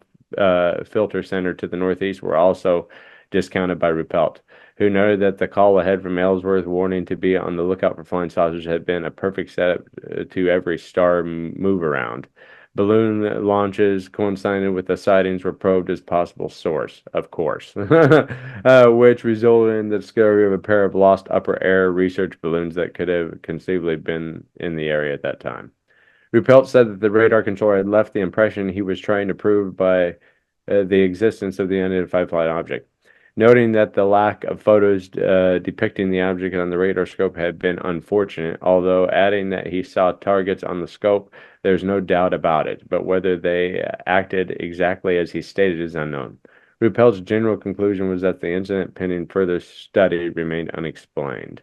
Filter Center to the northeast were also discounted by Ruppelt, who noted that the call ahead from Ellsworth warning to be on the lookout for flying saucers had been a perfect setup to every star move around. Balloon launches coincided with the sightings were probed as possible source, of course, which resulted in the discovery of a pair of lost upper air research balloons that could have conceivably been in the area at that time. Ruppelt said that the radar controller had left the impression he was trying to prove by the existence of the unidentified flying object, noting that the lack of photos depicting the object on the radar scope had been unfortunate, although adding that he saw targets on the scope, there's no doubt about it, but whether they acted exactly as he stated is unknown. Ruppelt's general conclusion was that the incident, pending further study, remained unexplained.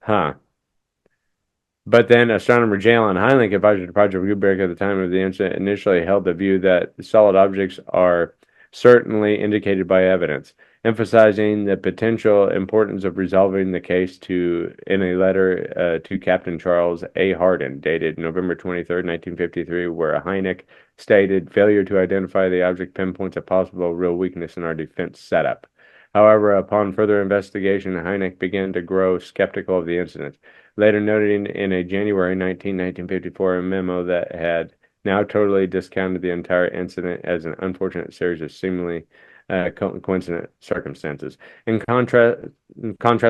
Huh. But then astronomer J. Allen Hynek, advisor to Project Gutenberg at the time of the incident, initially held the view that solid objects are certainly indicated by evidence, emphasizing the potential importance of resolving the case in a letter to Captain Charles A. Hardin, dated November 23, 1953, where Hynek stated, "Failure to identify the object pinpoints a possible real weakness in our defense setup." However, upon further investigation, Hynek began to grow skeptical of the incident, later noting in a January 1954 memo that had now totally discounted the entire incident as an unfortunate series of seemingly coincident circumstances. In contrast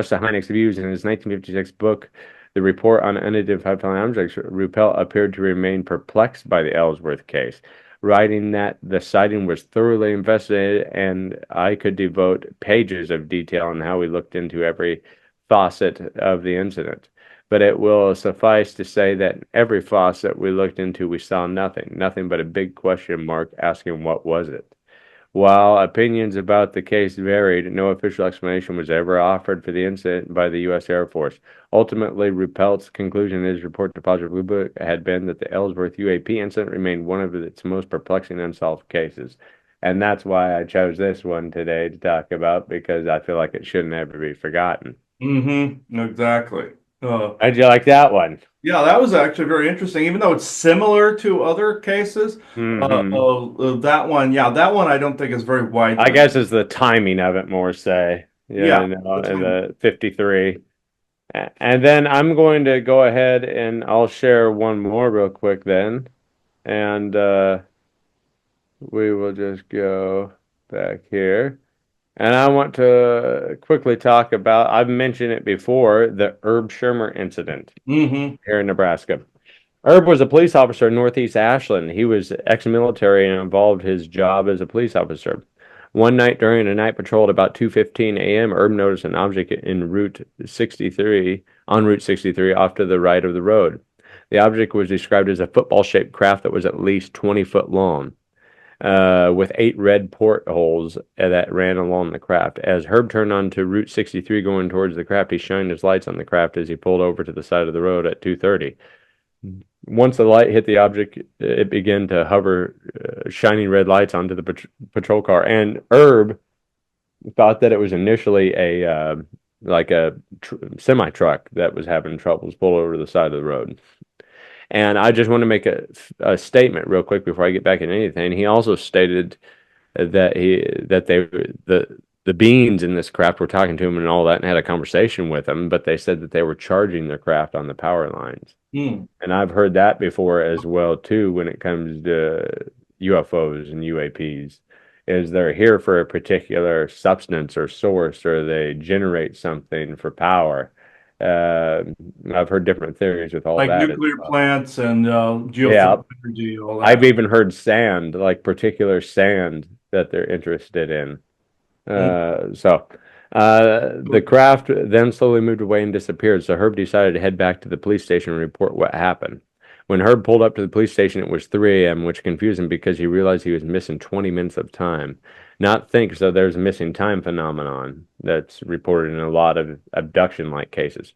to Hynek's views in his 1956 book, The Report on Unidentified Flying Objects, Ruppelt appeared to remain perplexed by the Ellsworth case, writing that the sighting was thoroughly investigated and I could devote pages of detail on how we looked into every facet of the incident. But it will suffice to say that in every faucet we looked into, we saw nothing, nothing but a big question mark asking what was it. While opinions about the case varied, no official explanation was ever offered for the incident by the U.S. Air Force. Ultimately, Ruppelt's conclusion in his report to Project Blue Book had been that the Ellsworth UAP incident remained one of its most perplexing unsolved cases. And that's why I chose this one today to talk about, because I feel like it shouldn't ever be forgotten. Mm-hmm. Exactly. How'd you like that one? Yeah, that was actually very interesting. Even though it's similar to other cases, that one, yeah, that one I don't think is very I widely. guess it's the timing of it more, say, Yeah, the in time. the 53. And then I'm going to go ahead and I'll share one more real quick then. And we will just go back here. And I want to quickly talk about, I've mentioned it before, the Herb Shermer incident Mm-hmm. here in Nebraska. Herb was a police officer in Northeast Ashland. He was ex-military and involved his job as a police officer. One night during a night patrol at about 2:15 a.m., Herb noticed an object on Route 63 off to the right of the road. The object was described as a football-shaped craft that was at least 20 foot long. with 8 red portholes that ran along the craft. As Herb turned onto Route 63 going towards the craft, he shined his lights on the craft as he pulled over to the side of the road at 2:30. Once the light hit the object, it began to hover, shining red lights onto the patrol car. And Herb thought that it was initially a like a semi truck that was having troubles pull over to the side of the road. And I just want to make a statement real quick before I get back into anything. He also stated that the beings in this craft were talking to him and all that and had a conversation with him, but they said that they were charging their craft on the power lines. Hmm. And I've heard that before as well too when it comes to UFOs and UAPs. Is they're here for a particular substance or source, or they generate something for power. Uh, I've heard different theories with all Like that as nuclear well. plants and Yeah, geothermal energy, all I've that. even heard sand, like particular sand that they're interested in. Hmm. The craft then slowly moved away and disappeared. So Herb decided to head back to the police station and report what happened. When Herb pulled up to the police station, it was 3 a.m., which confused him because he realized he was missing 20 minutes of time. Not think so. There's a missing time phenomenon that's reported in a lot of abduction-like cases.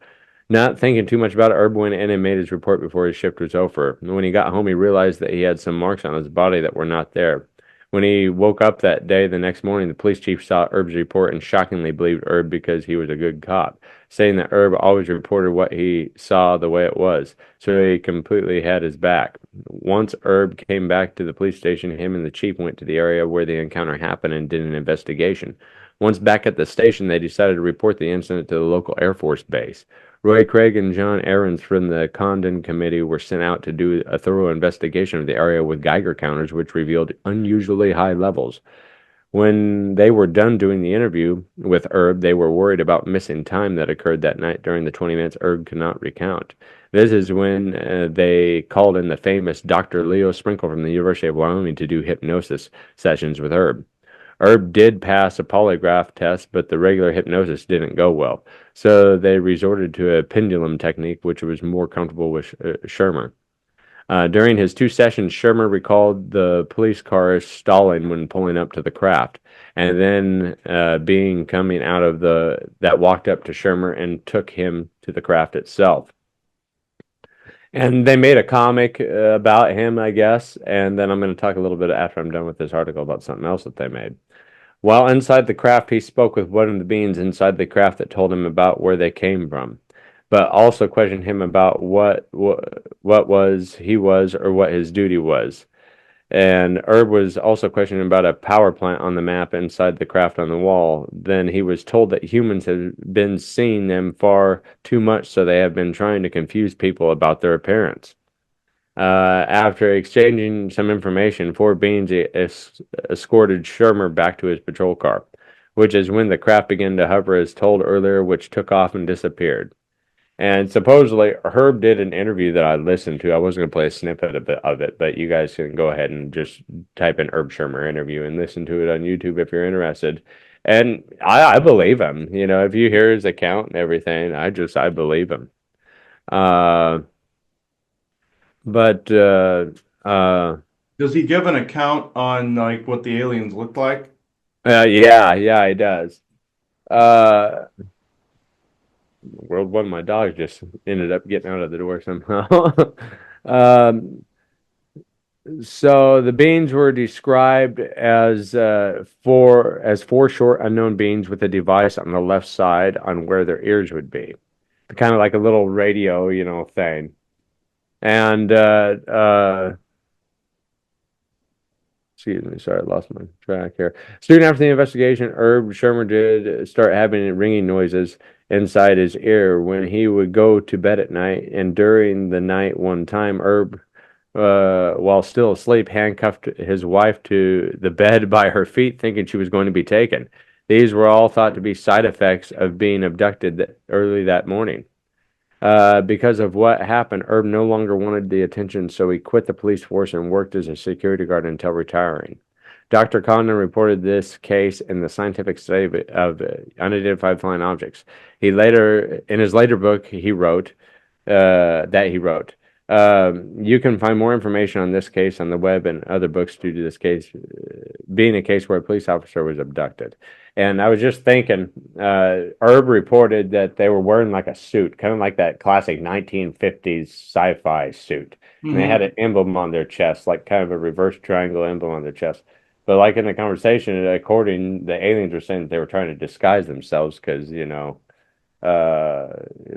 Not thinking too much about it, Herb went in and made his report before his shift was over. When he got home, he realized that he had some marks on his body that were not there. When he woke up that day, the next morning, the police chief saw Herb's report and shockingly believed Herb because he was a good cop, saying that Herb always reported what he saw the way it was, so he completely had his back. Once Herb came back to the police station, him and the chief went to the area where the encounter happened and did an investigation. Once back at the station, they decided to report the incident to the local Air Force base. Roy Craig and John Ahrens from the Condon Committee were sent out to do a thorough investigation of the area with Geiger counters, which revealed unusually high levels. When they were done doing the interview with Herb, they were worried about missing time that occurred that night during the 20 minutes Herb could not recount. This is when they called in the famous Dr. Leo Sprinkle from the University of Wyoming to do hypnosis sessions with Herb. Herb did pass a polygraph test, but the regular hypnosis didn't go well. So they resorted to a pendulum technique, which was more comfortable with Shermer. During his 2 sessions, Shermer recalled the police cars stalling when pulling up to the craft, and then being coming out of the that walked up to Shermer and took him to the craft itself. And they made a comic about him, I guess. And then I'm going to talk a little bit after I'm done with this article about something else that they made. While inside the craft, he spoke with one of the beings inside the craft that told him about where they came from, but also questioned him about what was he was or what his duty was. And Herb was also questioning about a power plant on the map inside the craft on the wall. Then he was told that humans have been seeing them far too much, so they have been trying to confuse people about their appearance. After exchanging some information, 4 beings escorted Shermer back to his patrol car, which is when the craft began to hover as told earlier, which took off and disappeared. And supposedly, Herb did an interview that I listened to. I wasn't going to play a snippet of it, but you guys can go ahead and just type in Herb Shermer interview and listen to it on YouTube if you're interested. And I believe him. You know, if you hear his account and everything, I believe him. Uh, but uh, Does he give an account on like what the aliens looked like? yeah, he does. Uh, World One, my dog just ended up getting out of the door somehow. um, so the beings were described as four short unknown beings with a device on the left side on where their ears would be, kind of like a little radio, thing. And excuse me, sorry, I lost my track here. Soon after the investigation, Herb Shermer did start having ringing noises inside his ear when he would go to bed at night. And during the night, one time, Herb, while still asleep, handcuffed his wife to the bed by her feet, thinking she was going to be taken. These were all thought to be side effects of being abducted early that morning. Because of what happened, Herb no longer wanted the attention, so he quit the police force and worked as a security guard until retiring. Dr. Condon reported this case in the Scientific Study of Unidentified Flying Objects. In his later book, he wrote, You can find more information on this case on the web and other books due to this case being a case where a police officer was abducted. And I was just thinking, Herb reported that they were wearing like a suit, kind of like that classic 1950s sci-fi suit. And they had Hmm. an emblem on their chest, like kind of a reverse triangle emblem on their chest. But like in the conversation, according the aliens were saying that they were trying to disguise themselves because, uh,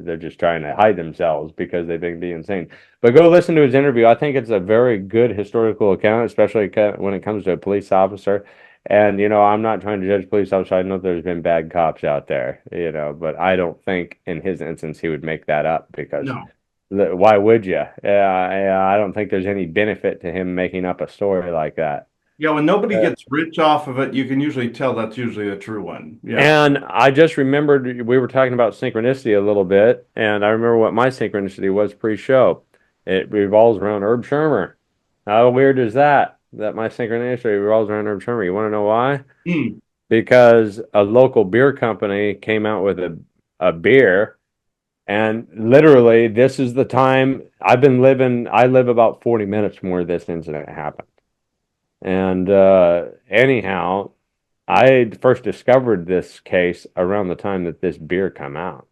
they're just trying to hide themselves because they've been being insane. But go listen to his interview. I think it's a very good historical account, especially when it comes to a police officer. And, I'm not trying to judge police officers. I know there's been bad cops out there, but I don't think in his instance he would make that up because No. why would you? I don't think there's any benefit to him making up a story like that. Yeah, when nobody Uh, gets rich off of it, you can usually tell that's usually a true one. Yeah. And I just remembered we were talking about synchronicity a little bit, and I remember what my synchronicity was pre-show. It revolves around Herb Shermer. How weird is that? That my synchronicity revolves around Herb Shermer. You want to know why? Hmm. Because a local beer company came out with a beer, and literally, this is the time I live about 40 minutes from where this incident happened. And anyhow, I first discovered this case around the time that this beer come out.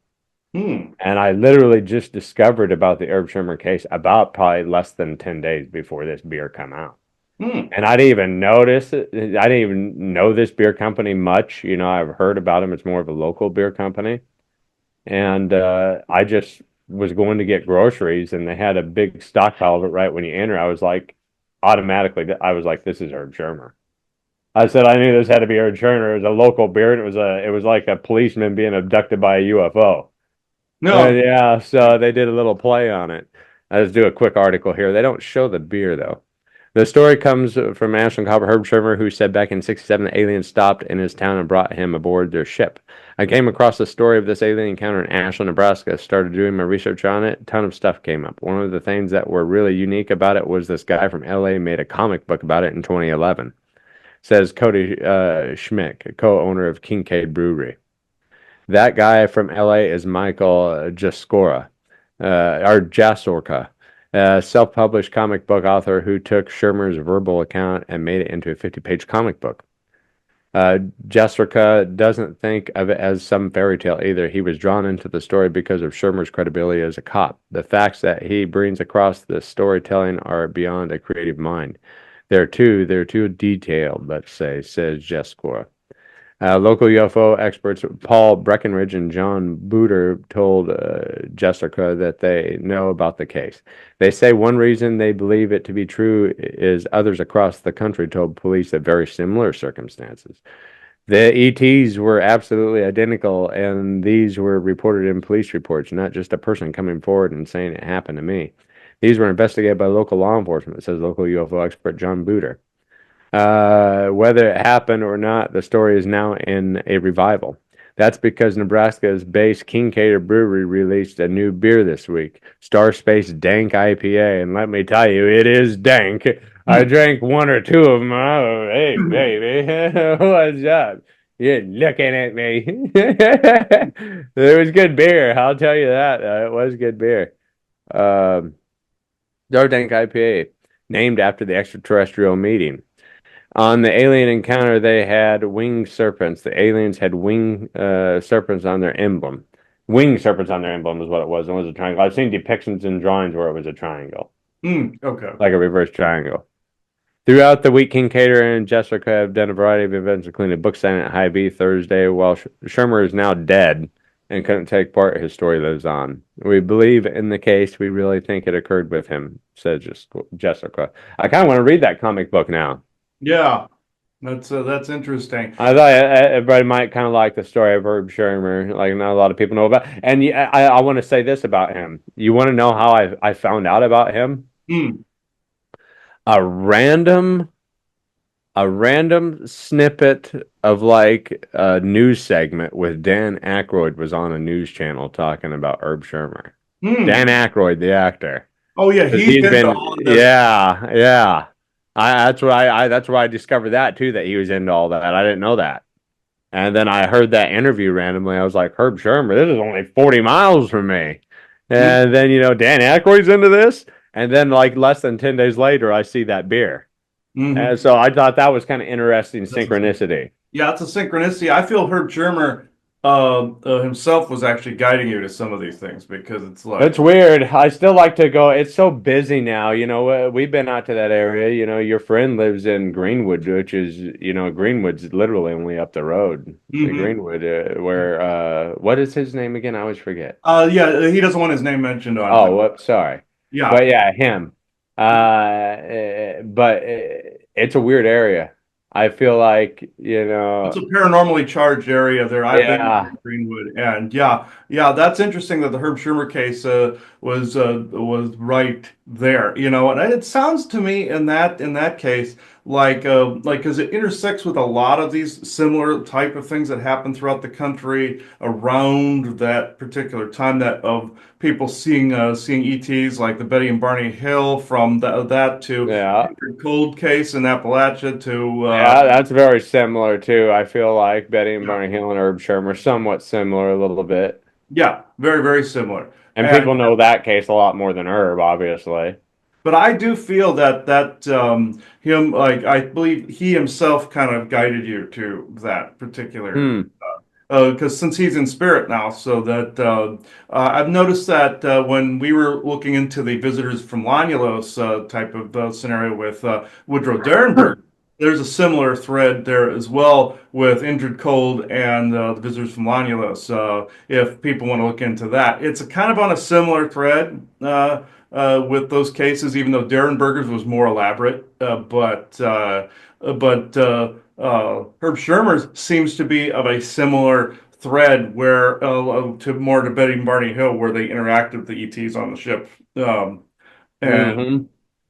Hmm. And I literally just discovered about the Herb Schirmer case about probably less than 10 days before this beer come out. Hmm. And I didn't even notice it. I didn't even know this beer company much. I've heard about them. It's more of a local beer company. And I just was going to get groceries and they had a big stockpile of it right when you enter. I was like, this is Herb Schirmer. I said I knew this had to be Aaron Turner. It was a local beer, and it was like a policeman being abducted by a UFO. And No. yeah, so they did a little play on it. Let's do a quick article here. They don't show the beer though. The story comes from Ashland Copper Herb Trimmer, who said back in '67 the aliens stopped in his town and brought him aboard their ship. I came across the story of this alien encounter in Ashland, Nebraska. Started doing my research on it. A ton of stuff came up. One of the things that were really unique about it was this guy from LA made a comic book about it in 2011. Says Cody Schmick, co-owner of Kincaid Brewery. That guy from LA is Michael or Jasorka, a self-published comic book author who took Shermer's verbal account and made it into a 50-page comic book. Jasorka doesn't think of it as some fairy tale either. He was drawn into the story because of Shermer's credibility as a cop. The facts that he brings across the storytelling are beyond a creative mind. They're too detailed, let's say, says Jasorka. Local UFO experts Paul Breckenridge and John Booter told Jessica that they know about the case. They say one reason they believe it to be true is others across the country told police of very similar circumstances. The ETs were absolutely identical, and these were reported in police reports, not just a person coming forward and saying it happened to me. These were investigated by local law enforcement, says local UFO expert John Booter. Whether it happened or not, the story is now in a revival. That's because Nebraska's based Kincaid Brewery released a new beer this week, Star Space Dank IPA, and let me tell you, it is dank. I Hmm. drank one or two of them. Oh, hey, baby, what's up? You're looking at me. It was good beer, I'll tell you that. It was good beer. Um, Star Dank IPA, named after the extraterrestrial meeting. On the alien encounter, they had winged serpents. The aliens had winged serpents on their emblem. Winged serpents on their emblem is what it was. It was a triangle. I've seen depictions in drawings where it was a triangle, Hmm. Okay. like a reverse triangle. Throughout the week, Kincaid and Jessica have done a variety of events, including a book signing at High B Thursday, while Shermer is now dead and couldn't take part. His story lives on. We believe in the case. We really think it occurred with him, says Jessica. I kind of want to read that comic book now. Yeah. That's interesting. I thought everybody might kind of like the story of Herb Shermer, like not a lot of people know about. And I want to say this about him. You want to know how I found out about him? Hmm. A random a random snippet of like a news segment with Dan Aykroyd was on a news channel talking about Herb Shermer. Dan Hmm. Aykroyd, the actor, Oh yeah, because he's he's into been, all of this. yeah, yeah. That's where I discovered that too, that he was into all that. I didn't know that. And then I heard that interview randomly. I was like, Herb Shermer, this is only 40 miles from me. Hmm. And then, Dan Aykroyd's into this. And then like less than 10 days later, I see that beer. And Hmm. so I thought that was kind of interesting That's a, synchronicity. yeah, it's a synchronicity. I feel Herb Schermer himself was actually guiding you to some of these things because it's It's like, weird. I still like to go. It's so busy now. We've been out to that area. Your friend lives in Greenwood, which is, Greenwood's literally only up the road. hmm. Greenwood, what is his name again? I always forget. Yeah, he doesn't want his name mentioned on Oh, things. whoops, sorry. Yeah. But yeah, him. But it's a weird area. I feel like, It's a paranormally charged area there. I've been there yeah, in Greenwood, and yeah, that's interesting that the Herb Schumer case was right there. And it sounds to me in that case like because it intersects with a lot of these similar type of things that happen throughout the country around that particular time that of people seeing ETs like the Betty and Barney Hill from that to yeah. cold case in Appalachia to Yeah, that's very similar too. I feel like Betty and yeah. Barney Hill and Herb Sherm are somewhat similar a little bit. Yeah, very, very similar. And And people know that case a lot more than Herb, obviously. but I do feel that him like I believe he himself kind of guided you to that particular Hmm. because since he's in spirit now, so that I've noticed that when we were looking into the visitors from Lanulos type of scenario with Woodrow Derenberg, there's a similar thread there as well with Injured Cold and the visitors from Lanulos. If people want to look into that, it's a kind of on a similar thread with those cases, even though Derenberger's was more elaborate, but Herb Shermer's seems to be of a similar thread where to more to Betty and Barney Hill, where they interacted with the ETs on the ship, and Hmm.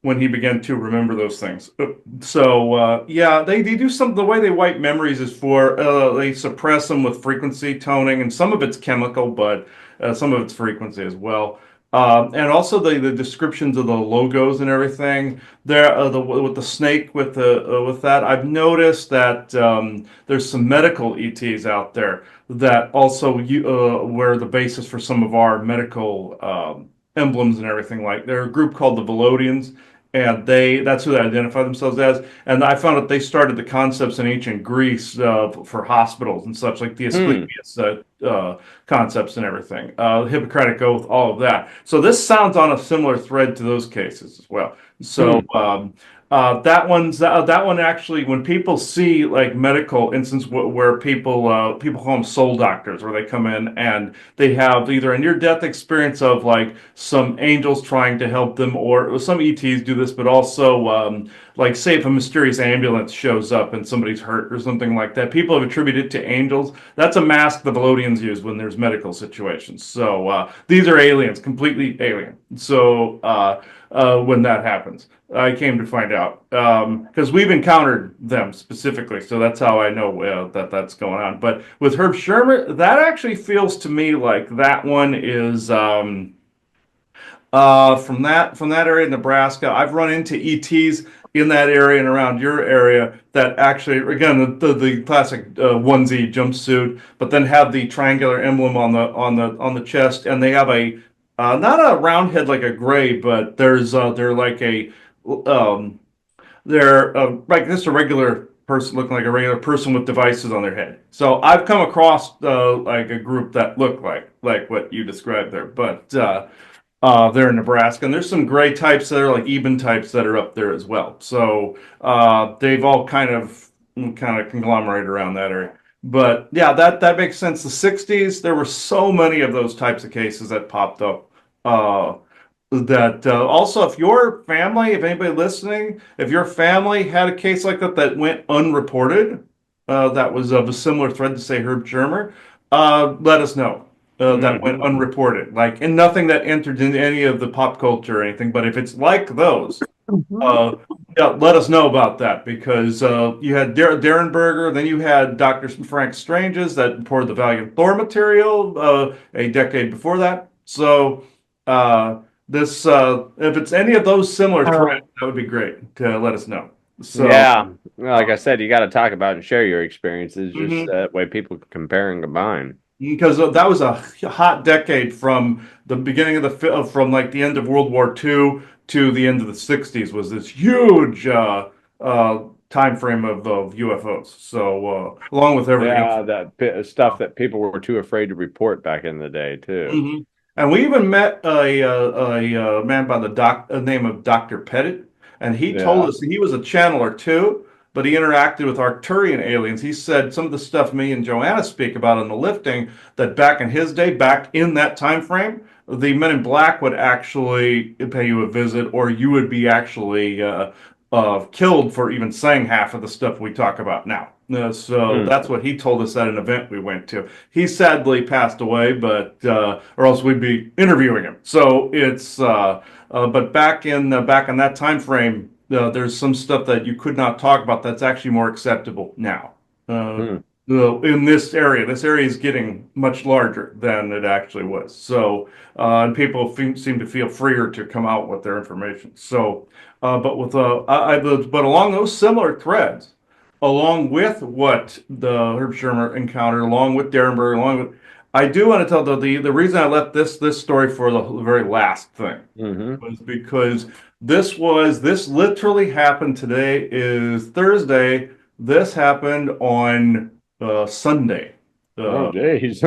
when he began to remember those things. So yeah, they do some the way they wipe memories is for they suppress them with frequency toning, and some of it's chemical, but some of it's frequency as well. And also the descriptions of the logos and everything there with the snake with that I've noticed that there's some medical ETs out there that also were the basis for some of our medical emblems and everything. Like they're a group called the Velodians, and that's who they identify themselves as. And I found that they started the concepts in ancient Greece for hospitals and such, like the Hmm. Asclepius concepts and everything, Hippocratic Oath, all of that. So this sounds on a similar thread to those cases as well. So Hmm. that one actually, when people see like medical instance where people call them soul doctors, where they come in and they have either a near-death experience of like some angels trying to help them, or some ETs do this, but also like say if a mysterious ambulance shows up and somebody's hurt or something like that, people have attributed it to angels. That's a mask the Velodians use when there's medical situations. So these are aliens, completely alien. So when that happens, I came to find out because we've encountered them specifically. So that's how I know that that's going on. But with Herb Shermer, that actually feels to me like that one is from that area in Nebraska. I've run into ETs in that area and around your area that actually, again, the classic onesie jumpsuit, but then have the triangular emblem on the chest, and they have a not a round head like a gray, but they're like a um, they're like just a regular person, looking like a regular person with devices on their head. So I've come across like a group that look like what you described there, but there in Nebraska. And there's some gray types that are like even types that are up there as well. So they've all kind of conglomerate around that area. But yeah, that makes sense. The 60s, there were so many of those types of cases that popped up. That also, if anybody listening, if your family had a case like that went unreported, that was of a similar thread to say Herb Shermer, let us know that went Hmm. unreported. Like, and nothing that entered into any of the pop culture or anything. But if it's like those, uh, yeah, let us know about that because you had Darren Berger, then you had Dr. Frank Stranges that reported the Valiant Thor material a decade before that. So this, if it's any of those similar threads, that would be great to let us know. So, Yeah. Like uh, I said, you got to talk about and share your experiences just mhm. that way people can compare and combine. because that was a hot decade from the beginning of from like the end of World War II to the end of the 60s was this huge time frame of UFOs. So along with everything else. Yeah, stuff that people were too afraid to report back in the day too. Hmm. And we even met a man by the name of Dr. Pettit, and he told Yeah. us he was a channeler too, but he interacted with Arcturian aliens. He said some of the stuff me and Joanna speak about in the lifting, that back in his day, back in that time frame, the Men in Black would actually pay you a visit, or you would be actually killed for even saying half of the stuff we talk about now. So Hmm. that's what he told us at an event we went to. He sadly passed away, but or else we'd be interviewing him. So but back in that time frame, there's some stuff that you could not talk about that's actually more acceptable now. Uh, Hmm. in this area is getting much larger than it actually was. So, and people seem to feel freer to come out with their information. So, but along those similar threads, along with what the Herb Shermer encountered, along with Derenberg, along with, I do want to tell the reason I left this story for the very last thing Hmm. was because this literally happened. Today is Thursday. This happened on Sunday. Oh, Uh, geez.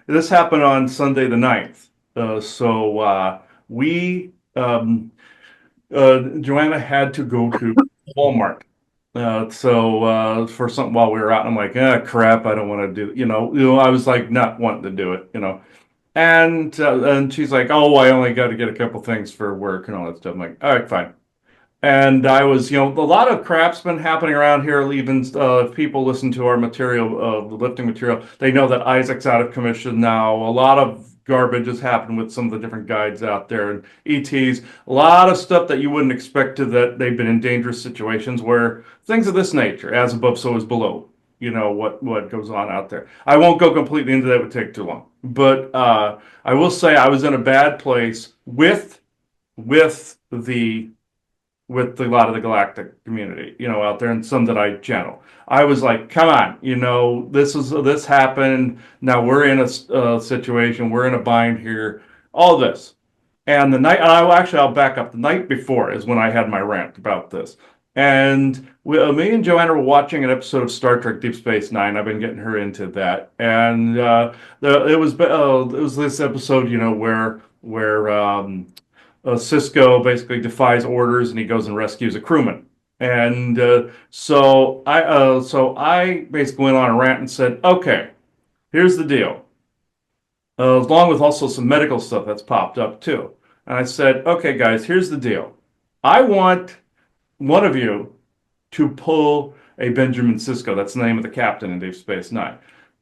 this happened on Sunday the 9th. So we Joanna had to go to Walmart. For something while we were out, I'm like, ah, crap, I don't want to do, I was like not wanting to do it. And she's like, oh, I only got to get a couple things for work and all that stuff. I'm like, all right, fine. And I was, a lot of crap's been happening around here. Even if people listen to our material, the lifting material, they know that Isaac's out of commission now. A lot of garbage has happened with some of the different guides out there and ETs. A lot of stuff that you wouldn't expect that they've been in dangerous situations where things of this nature, as above, so is below. What goes on out there. I won't go completely into that; it would take too long. But I will say I was in a bad place with the a lot of the galactic community, out there, and some that I channel. I was like, come on, this happened. Now we're in a situation, we're in a bind here, all this. And I'll back up. The night before is when I had my rant about this. And me and Joanna were watching an episode of Star Trek Deep Space Nine. I've been getting her into that. And it was this episode, where Cisco basically defies orders and he goes and rescues a crewman. And so I basically went on a rant and said, okay, here's the deal. Along with also some medical stuff that's popped up too. And I said, okay, guys, here's the deal. I want one of you to pull a Benjamin Sisko. That's the name of the captain in Deep Space Nine.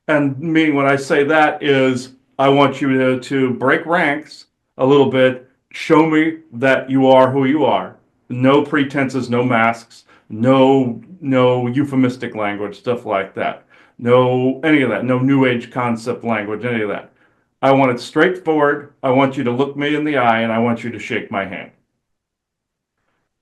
And meaning when I say that is I want you to break ranks a little bit, show me that you are who you are. No pretenses, no masks, no euphemistic language, stuff like that. No any of that, no new age concept language, any of that. I want it straightforward. I want you to look me in the eye and I want you to shake my hand.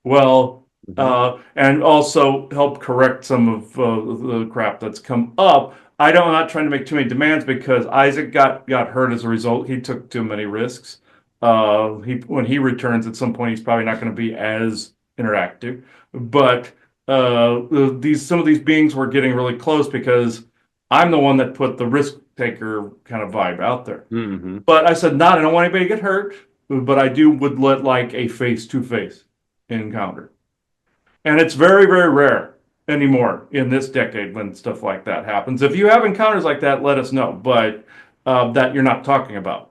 Well, Hmm. and also help correct some of the crap that's come up. I'm not trying to make too many demands because Isaac got hurt as a result. He took too many risks. When he returns at some point, he's probably not going to be as interactive. But these some of these beings were getting really close because I'm the one that put the risk taker kind of vibe out there. Hmm. But I said, not, I don't want anybody to get hurt, but I would let like a face to face encounter. And it's very, very rare anymore in this decade when stuff like that happens. If you have encounters like that, let us know, but that you're not talking about.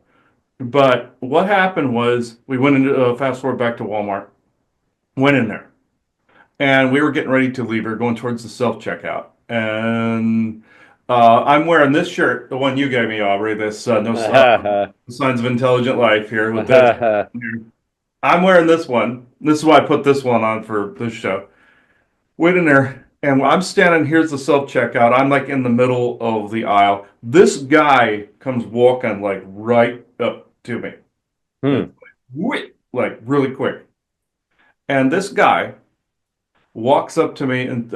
But what happened was we went into, fast forward back to Walmart, went in there, and we were getting ready to leave. We were going towards the self checkout. And I'm wearing this shirt, the one you gave me, Aubrey, this no signs of intelligent life here with this. I'm wearing this one. This is why I put this one on for this show. Went in there, and I'm standing. Here's the self checkout. I'm like in the middle of the aisle. This guy comes walking like right up to me. Hmm. It's like really quick. And this guy walks up to me, and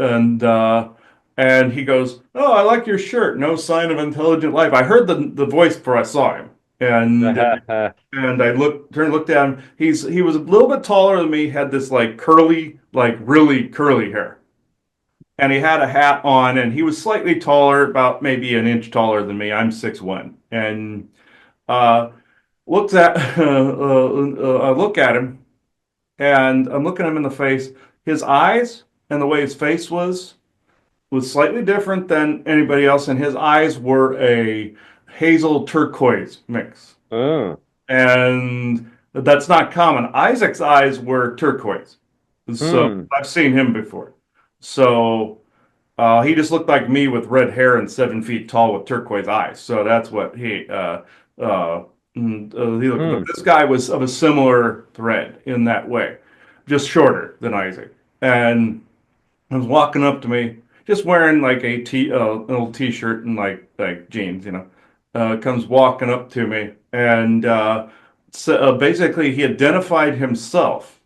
And he goes, "Oh, I like your shirt. No sign of intelligent life." I heard the voice before I saw him, and I looked at him. He was a little bit taller than me. Had this like curly, like really curly hair, and he had a hat on, and he was slightly taller, about maybe an inch taller than me. I'm 6'1", and uh, looks at I look at him, and I'm looking him in the face. His eyes and the way his face was slightly different than anybody else, and his eyes were a hazel turquoise mix. Oh. And that's not common. Isaac's eyes were turquoise. So Hmm. I've seen him before. So he just looked like me with red hair and 7 feet tall with turquoise eyes. So that's what he looked. But Hmm. this guy was of a similar thread in that way, just shorter than Isaac. And was walking up to me, just wearing like an old t-shirt and like jeans, comes walking up to me, and basically he identified himself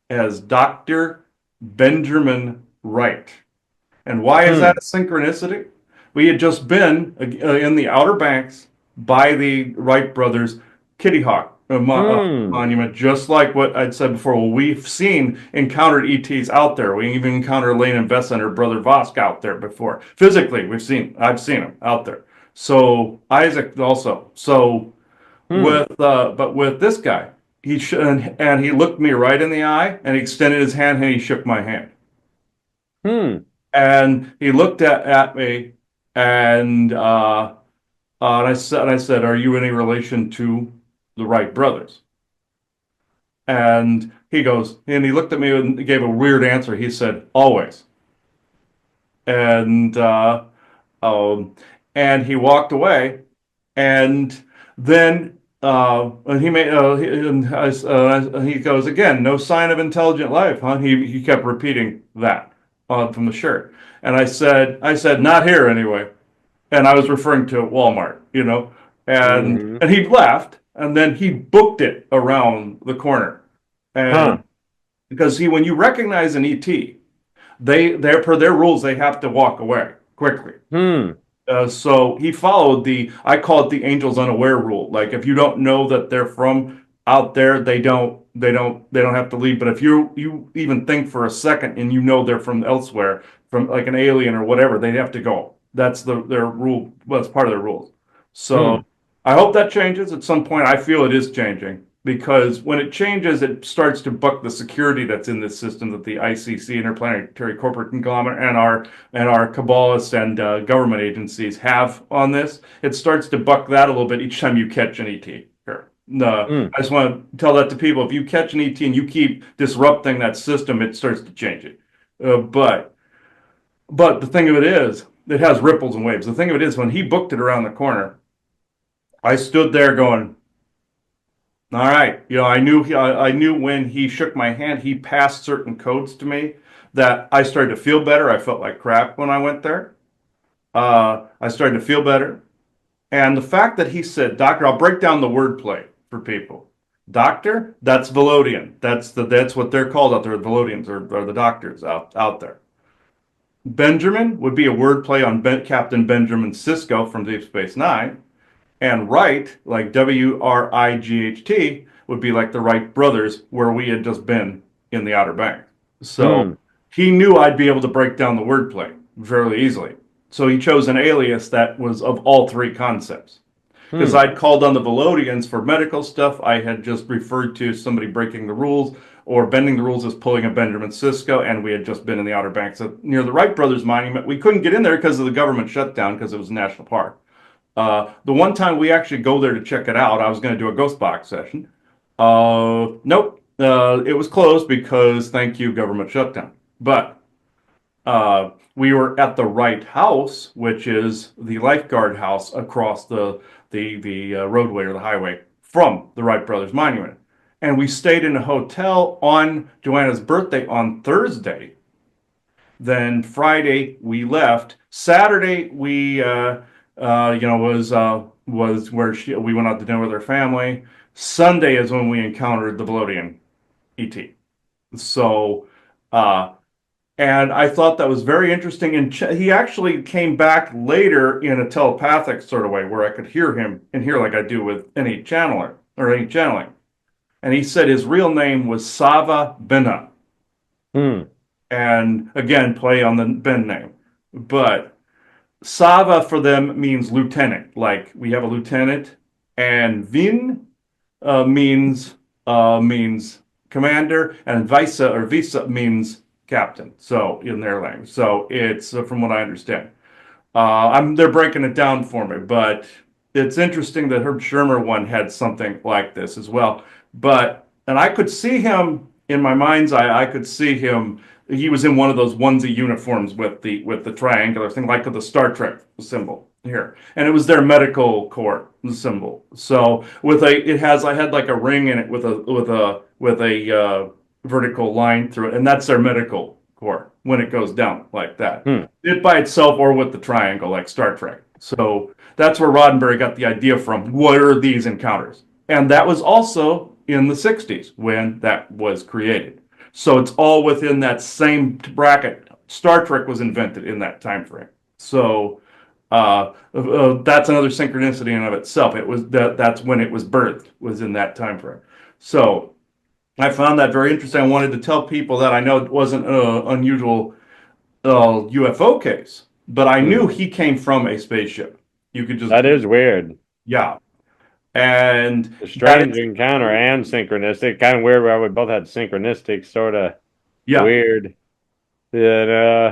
as Dr. Benjamin Wright. And why is that Hmm. a synchronicity? We had just been in the Outer Banks by the Wright brothers Kitty Hawk Hmm. monument, just like what I'd said before. Well, we've encountered ETs out there. We even encountered Lane and Bess and her brother Vosk out there before. Physically, I've seen them out there. So Isaac also. So Hmm. but with this guy, and he looked me right in the eye and he extended his hand and he shook my hand. Hmm. And he looked at me, and I said, "Are you any relation to the Wright brothers?" And he looked at me and gave a weird answer. He said, "Always." And um, and he walked away, and then and he goes again, "No sign of intelligent life, huh?" He kept repeating that from the shirt, and I said, "Not here anyway." And I was referring to Walmart, Hmm. and he left, and then he booked it around the corner, and Huh. because when you recognize an ET, they're per their rules they have to walk away quickly. Hmm. So he followed I call it the angels unaware rule. Like if you don't know that they're from out there, they don't have to leave. But if you even think for a second and you know they're from elsewhere, from like an alien or whatever, they have to go. That's their rule. Well, that's part of their rules. So Hmm. I hope that changes at some point. I feel it is changing because when it changes, it starts to buck the security that's in this system that the ICC, Interplanetary Corporate Conglomerate, and our Kabbalists and government agencies have on this. It starts to buck that a little bit each time you catch an ET. Here. No, Hmm. I just want to tell that to people. If you catch an ET and you keep disrupting that system, it starts to change it. But the thing of it is, it has ripples and waves. The thing of it is, when he booked it around the corner, I stood there going, "All right." I knew when he shook my hand, he passed certain codes to me that I started to feel better. I felt like crap when I went there. I started to feel better. And the fact that he said, "Doctor," I'll break down the wordplay for people. Doctor, that's Velodian. That's what they're called out there. Velodians are the doctors out there. Benjamin would be a wordplay on Captain Benjamin Sisko from Deep Space Nine. And Wright, like Wright, would be like the Wright brothers, where we had just been in the Outer Banks. So Hmm. he knew I'd be able to break down the wordplay fairly easily. So he chose an alias that was of all three concepts. Because Hmm. I'd called on the Velodians for medical stuff, I had just referred to somebody breaking the rules or bending the rules as pulling a Benjamin Sisko, and we had just been in the Outer Banks near the Wright brothers monument. We couldn't get in there because of the government shutdown because it was a national park. The one time we actually go there to check it out, I was going to do a ghost box session. Nope, it was closed because thank you, government shutdown. But we were at the Wright House, which is the lifeguard house across the roadway or the highway from the Wright Brothers Monument, and we stayed in a hotel on Joanna's birthday on Thursday. Then Friday we left. Saturday we was where we went out to dinner with her family. Sunday is when we encountered the Velodian ET. So uh And I thought that was very interesting. And he actually came back later in a telepathic sort of way where I could hear him and hear like I do with any channeler or any channeling. And he said his real name was Sava Bena. Hmm. And again, play on the Ben name. But Sava for them means lieutenant. Like we have a lieutenant, and Vin means commander, and Visa or Visa means captain. So in their language, so it's from what I understand. They're breaking it down for me, but it's interesting that Herb Shermer one had something like this as well. And I could see him in my mind's eye. I could see him. He was in one of those onesie uniforms with the triangular thing, like the Star Trek symbol here, and it was their medical corps symbol. So I had like a ring in it with a vertical line through it, and that's their medical corps when it goes down like that Hmm. it by itself or with the triangle like Star Trek. So that's where Roddenberry got the idea from. What are these encounters? And that was also in the 60s when that was created. So it's all within that same bracket. Star Trek was invented in that time frame. So that's another synchronicity in and of itself. That's when it was birthed, was in that time frame. So I found that very interesting. I wanted to tell people that I know it wasn't an unusual UFO case, but I Hmm. knew he came from a spaceship. You could just, That is weird. yeah. And A that strange is, encounter and synchronistic. Kind of weird where we both had synchronistic, sort of yeah. weird,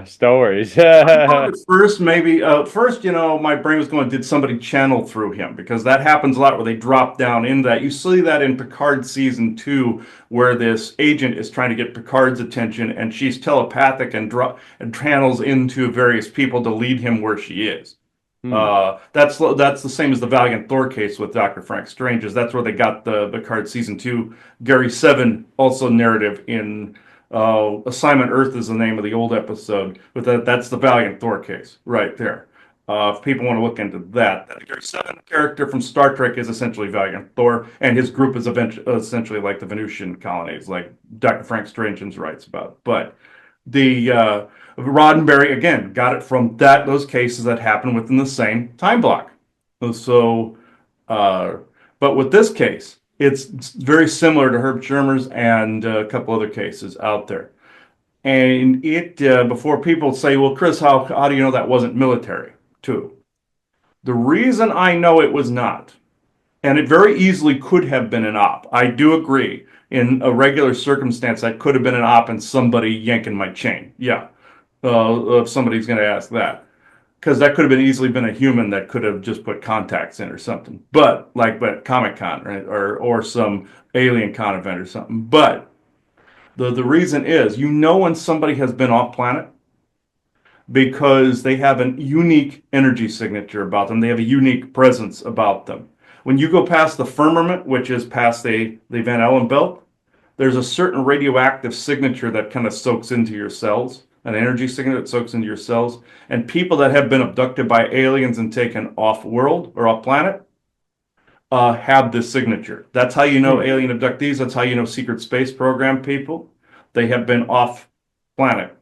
stories. I thought at first, maybe, first, my brain was going, did somebody channel through him? Because that happens a lot where they drop down in that. You see that in Picard season 2, where this agent is trying to get Picard's attention and she's telepathic and channels into various people to lead him where she is. Hmm. That's the same as the Valiant Thor case with Dr. Frank Strange. Is that's where they got the Picard season 2 Gary Seven also narrative in Assignment Earth is the name of the old episode. But that's the Valiant Thor case right there. If people want to look into that, the Gary Seven character from Star Trek is essentially Valiant Thor, and his group is essentially like the Venusian colonies, like Dr. Frank Strange writes about. But the Roddenberry again got it from those cases that happened within the same time block. So, uh, but with this case, it's very similar to Herb Shermer's and a couple other cases out there. And before people say, "Well, Chris, how do you know that wasn't military too?" The reason I know it was not, and it very easily could have been an op. I do agree. In a regular circumstance, that could have been an op and somebody yanking my chain. Yeah, if somebody's going to ask that, because that could have been easily been a human that could have just put contacts in or something. But Comic Con, right, or some alien con event or something. But the reason is, when somebody has been off planet because they have a unique energy signature about them. They have a unique presence about them. When you go past the firmament, which is past the Van Allen belt, there's a certain radioactive signature that kind of soaks into your cells, an energy signature that soaks into your cells. And people that have been abducted by aliens and taken off world or off planet have this signature. That's how you know Hmm. alien abductees. That's how you know secret space program people. They have been off planet.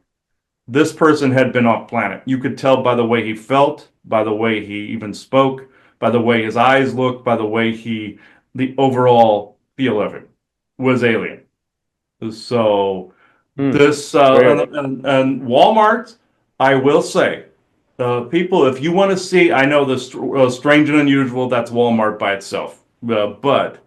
This person had been off planet. You could tell by the way he felt, by the way he even spoke, by the way his eyes looked, by the way the overall feel of it was alien. So Hmm. this Weird. and Walmart, I will say, people, if you want to see, I know the strange and unusual, that's Walmart by itself. But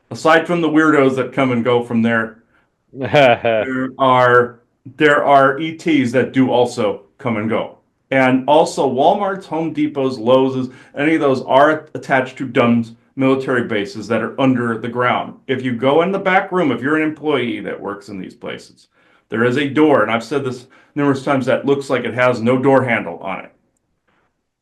aside from the weirdos that come and go from there, there are there are ETs that do also come and go. And also Walmart's, Home Depot's, Lowe's, any of those are attached to DUNS military bases that are under the ground. If you go in the back room, if you're an employee that works in these places, there is a door, and I've said this numerous times, that looks like it has no door handle on it.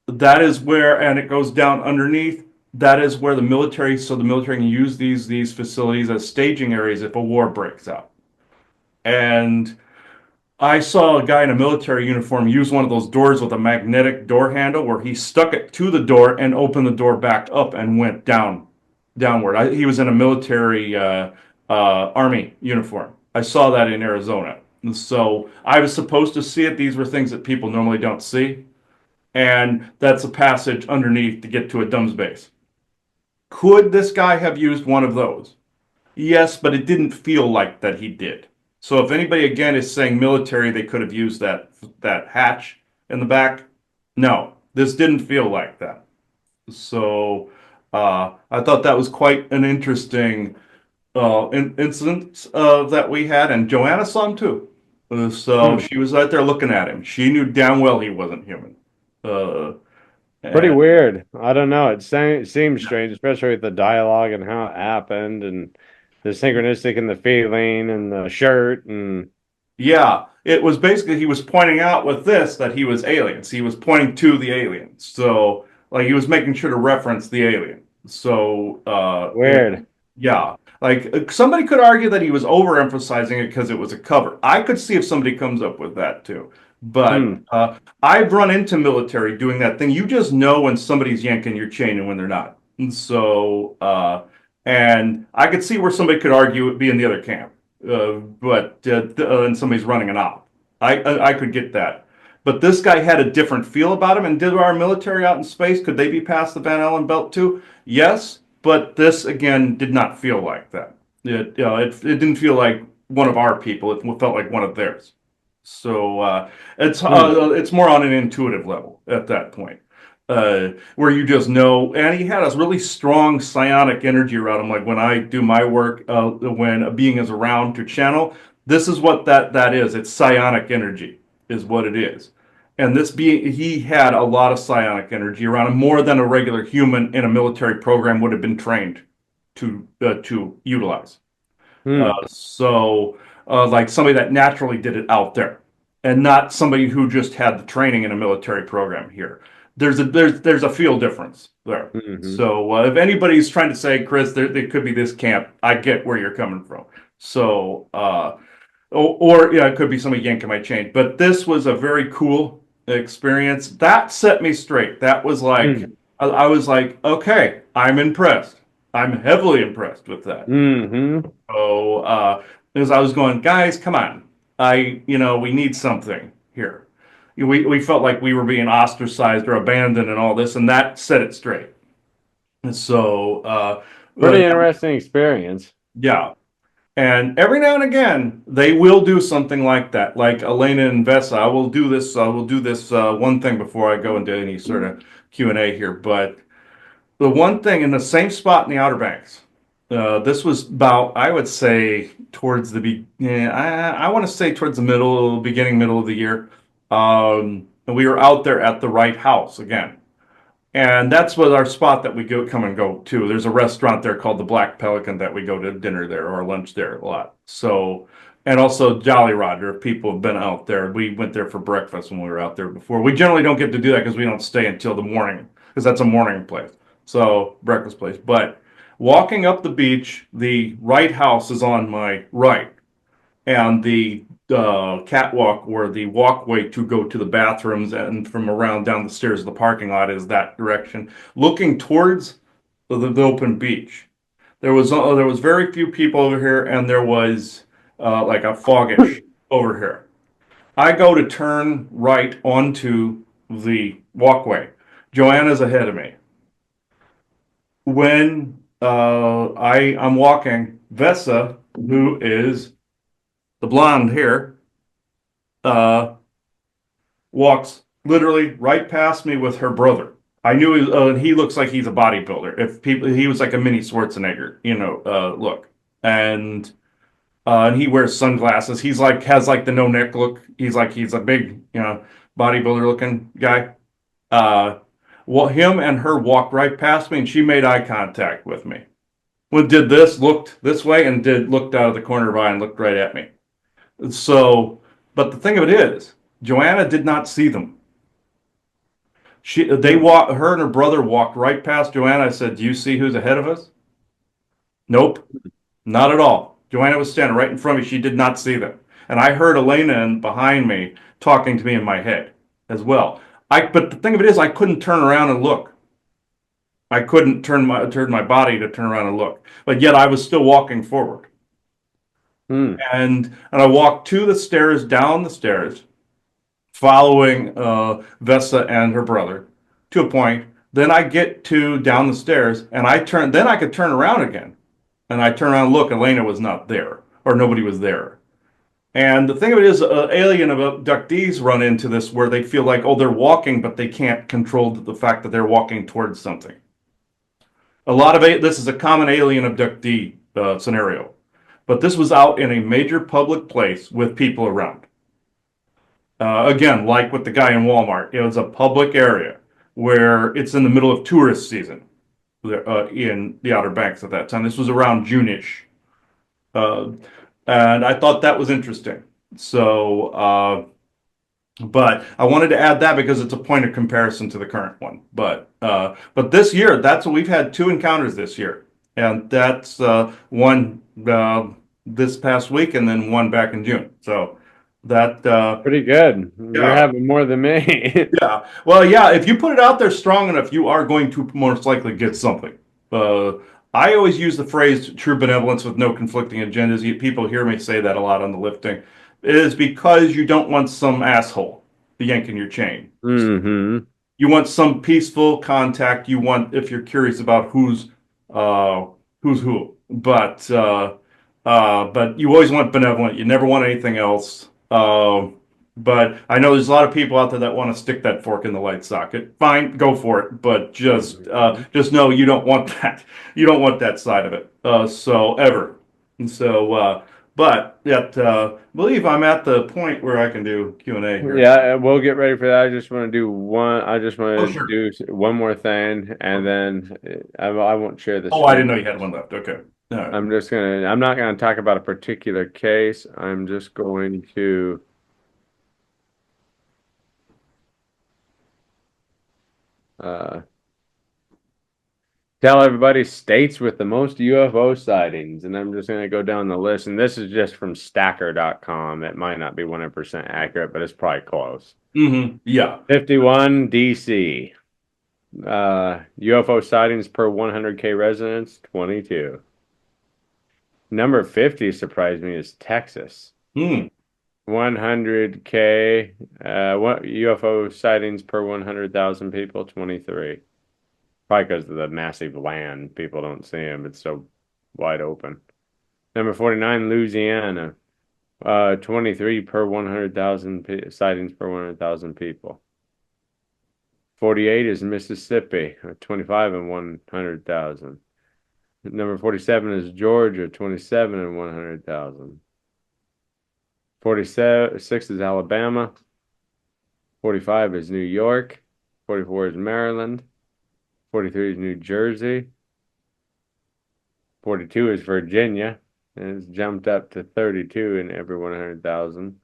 That is where, and it goes down underneath. That is where the military can use these facilities as staging areas if a war breaks out. And I saw a guy in a military uniform use one of those doors with a magnetic door handle where he stuck it to the door and opened the door back up and went downward. He was in a military army uniform. I saw that in Arizona. And so I was supposed to see it. These were things that people normally don't see. And that's a passage underneath to get to a dumb's base. Could this guy have used one of those? Yes, but it didn't feel like that he did. So if anybody again is saying military, they could have used that hatch in the back. No, this didn't feel like that. So I thought that was quite an interesting incident that we had, and Joanna saw him too. So Hmm. she was right there looking at him. She knew damn well he wasn't human. Uh, Pretty and weird. I don't know. It seems strange, especially with the dialogue and how it happened and the synchronistic and the feeling and the shirt and Yeah, it was basically he was pointing out with this that he was aliens. He was pointing to the aliens. So like he was making sure to reference the alien. So weird. yeah, like somebody could argue that he was overemphasizing it because it was a cover. I could see if somebody comes up with that too. But Hmm. I've run into military doing that thing. You just know when somebody's yanking your chain and when they're not. And so and I could see where somebody could argue it be in the other camp but and somebody's running an op. I could get that, but this guy had a different feel about him. And did our military out in space could they be past the Van Allen belt too? Yes, but this again did not feel like that. It didn't feel like one of our people. It felt like one of theirs. So Hmm. it's more on an intuitive level at that point where you just know. And he had a really strong psionic energy around him. Like when I do my work, when a being is around to channel, this is what that is. It's psionic energy, is what it is. And this being, he had a lot of psionic energy around him, more than a regular human in a military program would have been trained to utilize. Hmm. Like somebody that naturally did it out there, and not somebody who just had the training in a military program here. There's a feel difference there. Hmm. So if anybody's trying to say, Chris, there could be this camp, I get where you're coming from. So or yeah, it could be somebody yanking my chain. But this was a very cool experience. That set me straight. That was like Hmm. I was like, okay, I'm impressed. I'm heavily impressed with that. Hmm. So, as I was going, guys, come on. We need something here. We felt like we were being ostracized or abandoned and all this, and that set it straight. And so, Pretty interesting experience. yeah. And every now and again, they will do something like that. Like Elena and Vesa, I will do this one thing before I go into any sort of Q&A here. But the one thing in the same spot in the Outer Banks. This was about, I would say, towards the I want to say towards the middle of the year. And we were out there at the right house again. And that's what our spot that we come and go to. There's a restaurant there called the Black Pelican that we go to dinner there or lunch there a lot. So, and also Jolly Roger, if people have been out there. We went there for breakfast when we were out there before. We generally don't get to do that because we don't stay until the morning, because that's a morning place. So, breakfast place. But walking up the beach, the right house is on my right, and the catwalk or the walkway to go to the bathrooms and from around down the stairs of the parking lot is that direction, looking towards the open beach. There was very few people over here, and there was like a foggish over here. I go to turn right onto the walkway. Joanna's ahead of me. When I'm walking, Vesa, who is the blonde here, uh, walks literally right past me with her brother. I knew he looks like he's a bodybuilder. If people, he was like a mini Schwarzenegger, look. And and he wears sunglasses. He's like has like the no neck look. He's a big, bodybuilder looking guy. Uh, well, him and her walked right past me, and she made eye contact with me. When did this looked this way and did looked out of the corner of eye and looked right at me. So, but the thing of it is, Joanna did not see them. Hmm. Her and her brother walked right past Joanna. I said, "Do you see who's ahead of us?" Nope, not at all. Joanna was standing right in front of me. She did not see them. And I heard Elena behind me talking to me in my head as well. But the thing of it is, I couldn't turn around and look. I couldn't turn my body to turn around and look. But yet I was still walking forward. Hmm. And I walked to the stairs, down the stairs, following Vessa and her brother to a point. Then I get to down the stairs, and I turn. Then I could turn around again, and I turn around and look. Elena was not there, or nobody was there. And the thing of it is, alien abductees run into this where they feel like, oh, they're walking, but they can't control the fact that they're walking towards something. A lot of this is a common alien abductee scenario, but this was out in a major public place with people around. Again, like with the guy in Walmart, it was a public area where it's in the middle of tourist season in the Outer Banks at that time. This was around June-ish. Uh, and I thought that was interesting. So, but I wanted to add that because it's a point of comparison to the current one. But this year, that's what we've had two encounters this year, and that's one this past week, and then one back in June. So that Pretty good. You're yeah. having more than me. Yeah. Well, yeah, if you put it out there strong enough, you are going to most likely get something. Uh, I always use the phrase true benevolence with no conflicting agendas. People hear me say that a lot on the lifting. It is because you don't want some asshole yanking your chain. Hmm. You want some peaceful contact. You want, if you're curious about uh, who's who. But you always want benevolent. You never want anything else. But I know there's a lot of people out there that want to stick that fork in the light socket. Fine, go for it. But just know you don't want that. You don't want that side of it. So ever. And so, but yet, I believe I'm at the point where I can do Q&A here. Yeah, we'll get ready for that. I just want to do one. I just Oh, want to sure. do one more thing, and then I won't share the Oh, I didn't screen. know you had one left. Okay. All right. I'm not gonna talk about a particular case. I'm just going to uh, tell everybody states with the most UFO sightings, and I'm just gonna go down the list. And this is just from Stacker.com. It might not be 100% accurate, but it's probably close. Yeah. 51 DC. UFO sightings per 100K residents, 22. Number 50 surprised me is Texas. Hmm. 100K what UFO sightings per 100,000 people, 23. Probably because of the massive land, people don't see them. It's so wide open. Number 49, Louisiana. 23 per 100,000 sightings per 100,000 people. 48 is Mississippi, 25 and 100,000. Number 47 is Georgia, 27 and 100,000. 46 is Alabama. 45 is New York. 44 is Maryland. 43 is New Jersey. 42 is Virginia. And it's jumped up to 32 in every 100,000.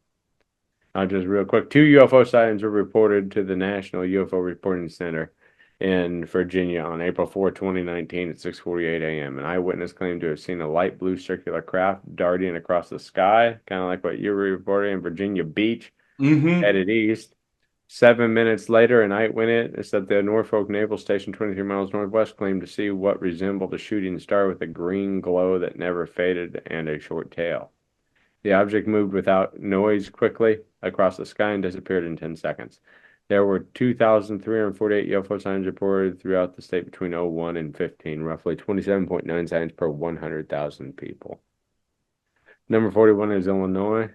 Just real quick, two UFO sightings were reported to the National UFO Reporting Center in Virginia on April 4, 2019 at 6:48 a.m. An eyewitness claimed to have seen a light blue circular craft darting across the sky, kind of like what you were reporting in Virginia Beach, Mm-hmm. headed east. 7 minutes later, an eyewitness at the Norfolk Naval Station, 23 miles northwest, claimed to see what resembled a shooting star with a green glow that never faded and a short tail. The object moved without noise quickly across the sky and disappeared in 10 seconds. There were 2,348 UFO sightings reported throughout the state between '01 and 15, roughly 27.9 sightings per 100,000 people. Number 41 is Illinois.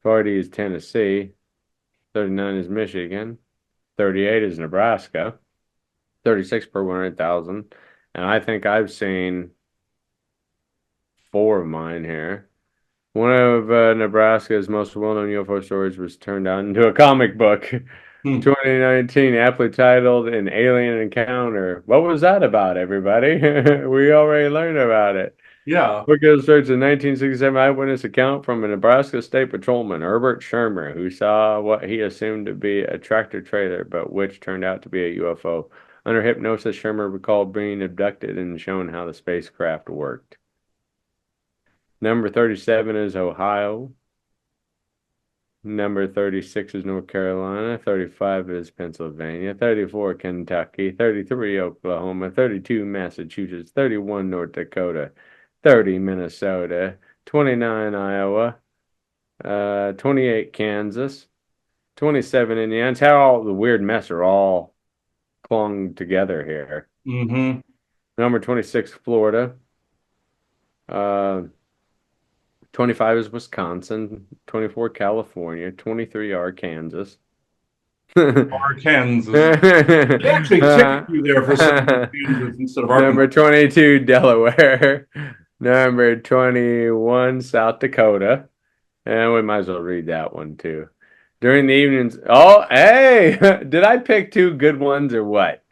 40 is Tennessee. 39 is Michigan. 38 is Nebraska. 36 per 100,000. And I think I've seen four of mine here. One of Nebraska's most well-known UFO stories was turned out into a comic book. Hmm. 2019, aptly titled An Alien Encounter. What was that about, everybody? We already learned about it. Yeah. Book illustrates a 1967 eyewitness account from a Nebraska state patrolman, Herbert Shermer, who saw what he assumed to be a tractor trailer, but which turned out to be a UFO. Under hypnosis, Shermer recalled being abducted and shown how the spacecraft worked. Number 37 is Ohio. Number 36 is North Carolina. 35 is Pennsylvania. 34, Kentucky. 33, Oklahoma. 32, Massachusetts. 31, North Dakota. 30, Minnesota. 29 Iowa, 28 Kansas, 27 Indiana. It's how all the weird mess are all clung together here. Mm-hmm. Number 26, Florida. Uh, 25 is Wisconsin, 24 California, 23 Arkansas. Arkansas. They actually ticket you there for saying Kansas instead of Arkansas. Number 22, Delaware. Number 21, South Dakota. And we might as well read that one too. During the evenings. Oh, hey! Did I pick two good ones or what?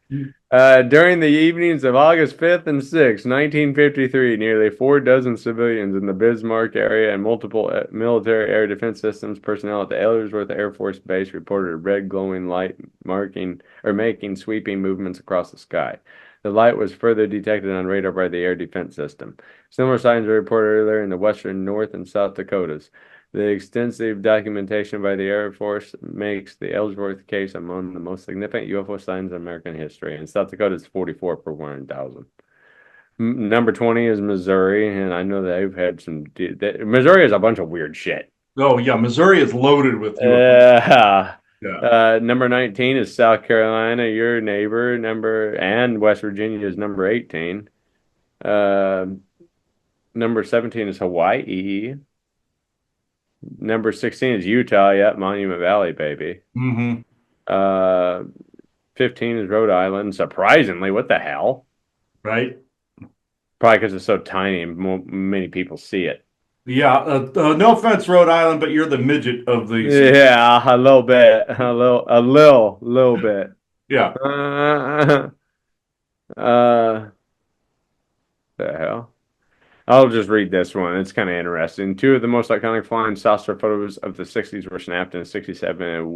During the evenings of August 5th and 6th, 1953, nearly 4 dozen civilians in the Bismarck area and multiple military air defense systems personnel at the Ellsworth Air Force Base reported a red glowing light marking or making sweeping movements across the sky. The light was further detected on radar by the air defense system. Similar signs were reported earlier in the western North and South Dakotas. The extensive documentation by the Air Force makes the Ellsworth case among the most significant UFO signs in American history. And South Dakota is 44 per 100,000. Number 20 is Missouri, and I know they've had some. Missouri has a bunch of weird shit. Oh yeah, Missouri is loaded with you. Uh, Yeah. Number 19 is South Carolina, your neighbor. And West Virginia is number 18. Uh, Number 17 is Hawaii. Number 16 is Utah. Yep, Monument Valley, baby. Mm-hmm. Uh, 15 is Rhode Island. Surprisingly, what the hell? Right. Probably because it's so tiny and many people see it. Yeah. No offense, Rhode Island, but you're the midget of these. Yeah, a little bit, little bit. Yeah. Uh, uh, the hell? I'll just read this one. It's kind of interesting. Two of the most iconic flying saucer photos of the 60s were snapped in 67 in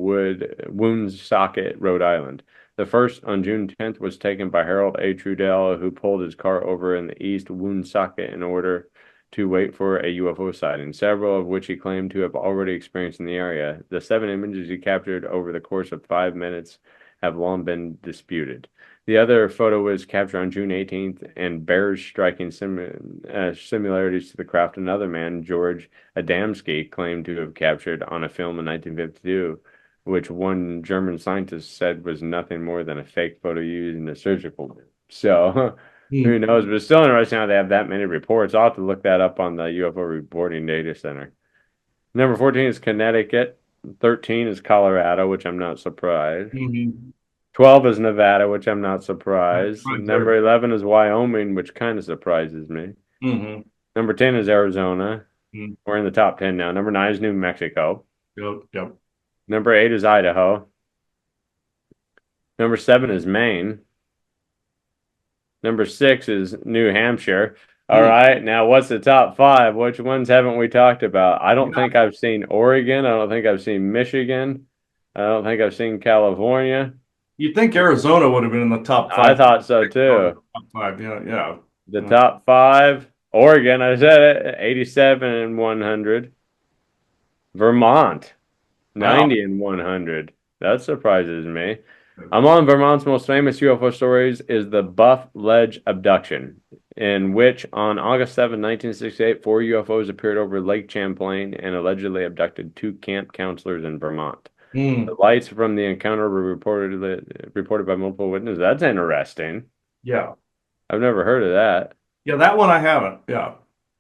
Woonsocket, Rhode Island. The first, on June 10th, was taken by Harold A. Trudell, who pulled his car over in the East Woonsocket in order to wait for a UFO sighting, several of which he claimed to have already experienced in the area. The 7 images he captured over the course of 5 minutes have long been disputed. The other photo was captured on June 18th and bears striking similarities to the craft another man, George Adamski, claimed to have captured on a film in 1952, which one German scientist said was nothing more than a fake photo used in a surgical bit. So who Hmm. knows? But it's still interesting how they have that many reports. I'll have to look that up on the UFO Reporting Data Center. Number 14 is Connecticut. 13 is Colorado, which I'm not surprised. Mm-hmm. 12 is Nevada, which I'm not surprised. Right there. Number 11 is Wyoming, which kind of surprises me. Mm-hmm. Number 10 is Arizona. Mm-hmm. We're in the top 10 now. Number 9 is New Mexico. Yep. Yep. Number 8 is Idaho. Number 7 is Maine. Number 6 is New Hampshire. All Mm. right, now what's the top 5? Which ones haven't we talked about? I don't Yeah. think I've seen Oregon. I don't think I've seen Michigan. I don't think I've seen California. You'd think Arizona would have been in the top I five. thought so too. Top five. Yeah. Yeah. The top 5, Oregon, I said it, 87 and 100. Vermont, Wow. 90 and 100. That surprises me. Among Vermont's most famous UFO stories is the Buff Ledge abduction, in which on August 7, 1968, 4 UFOs appeared over Lake Champlain and allegedly abducted 2 camp counselors in Vermont. Mm. The lights from the encounter were reported by multiple witnesses. That's interesting. Yeah. I've never heard of that. Yeah. That one I haven't. Yeah.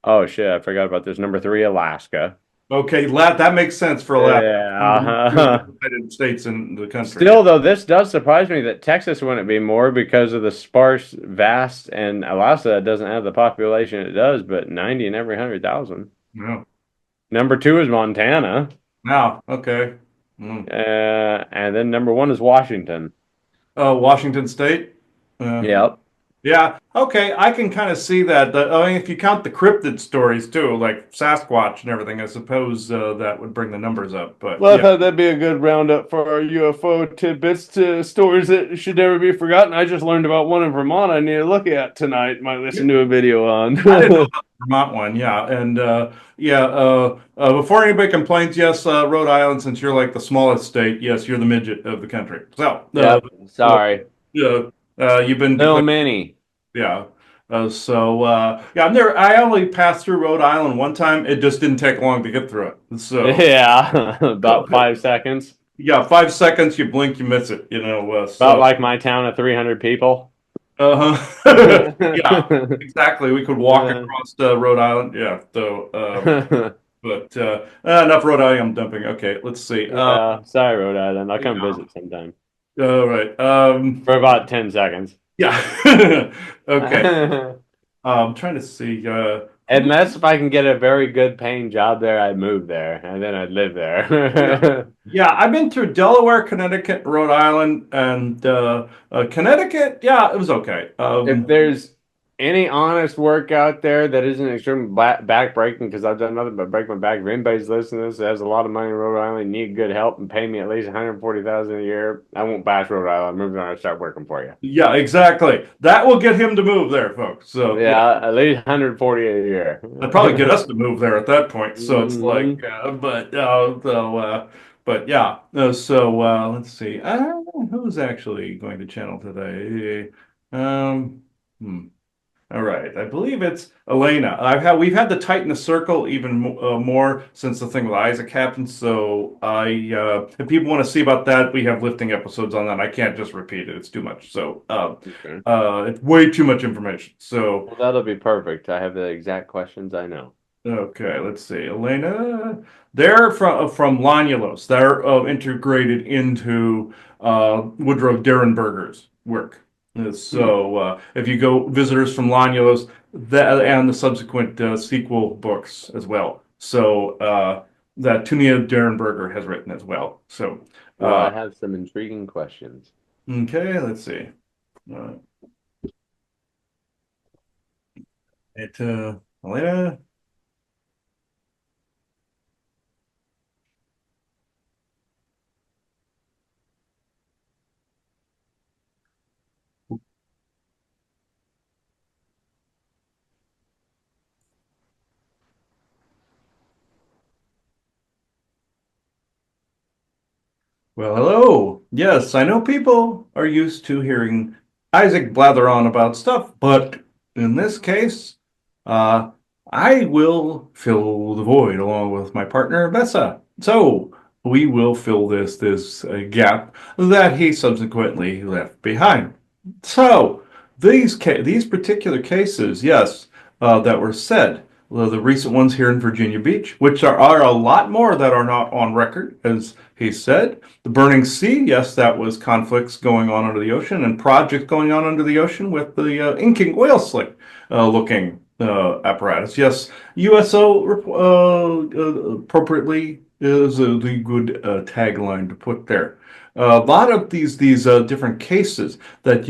Oh shit, I forgot about this. Number 3, Alaska. Okay. That makes sense for Alaska. Yeah. United States and the country. Still, though, this does surprise me that Texas wouldn't be more because of the sparse, vast, and Alaska doesn't have the population it does, but 90 in every 100,000. Yeah. Number 2 is Montana, Now. Okay. Mm. and then number 1 is Washington. Washington State. Yep. Yeah. Okay. I can kind of see that. I mean, if you count the cryptid stories too, like Sasquatch and everything, I suppose that would bring the numbers up. But Well, I yeah. thought that'd be a good roundup for our UFO tidbits to stories that should never be forgotten. I just learned about one in Vermont I need to look at tonight. Might listen to a video on. I didn't know about the Vermont one. Yeah. And yeah. Before anybody complains, yes, Rhode Island, since you're like the smallest state, yes, you're the midget of the country. So, Yep. Sorry. you've been No declared. many. Yeah. Yeah, I'm there. I only passed through Rhode Island one time. It just didn't take long to get through it. So Yeah, about 5 seconds. yeah, 5 seconds, you blink, you miss it. About like my town of 300 people. Yeah, exactly. We could walk Uh, across Rhode Island. Yeah, but enough Rhode Island dumping. Okay, let's see. yeah, sorry, Rhode Island. I'll come Yeah. visit sometime All right. for about 10 seconds. Yeah. Okay. I'm trying to see. Who? Unless if I can get a very good paying job there, I'd move there and then I'd live Yeah. there. Yeah, I've been through Delaware, Connecticut, Rhode Island, and Connecticut. Yeah, it was okay. If there's any honest work out there that isn't extremely back breaking, because I've done nothing but break my back. If anybody's listening to this that has a lot of money in Rhode Island, need good help, and pay me at least 140,000 a year, I won't bash Rhode Island. I'm moving on and start working for you. Yeah, exactly. That will get him to move there, folks. So yeah, Yeah, at least 140 a year. that'd probably get us to move there at that point. So it's like, Hmm. but yeah. Let's see. Who's actually going to channel today? Um, hmm. All right, I believe it's Elena. We've had to tighten the circle even more since the thing with Isaac happened. So if people want to see about that, we have lifting episodes on that. I can't just repeat it; it's too much. Okay. It's way too much information. So Well, that'll be perfect. I have the exact questions I know. okay, let's see, Elena. They're from Lanulos. They're integrated into Woodrow Derenberger's work. Hmm. If you go visitors from Lanulos, that and the subsequent sequel books as well. That Tunia Derenberger has written as well. Well, Uh, I have some intriguing questions. okay, let's see. Uh, Elena. Well, hello. Yes, I know people are used to hearing Isaac blather on about stuff, but in this case, uh, I will fill the void along with my partner Vessa. So we will fill this gap that he subsequently left behind. So these particular cases, yes, that were said, the recent ones here in Virginia Beach, which are a lot more that are not on record, as he said. The Burning Sea, yes, that was conflicts going on under the ocean and projects going on under the ocean with the inking oil slick looking apparatus. Yes, USO appropriately is the good tagline to put there. A lot of these different cases that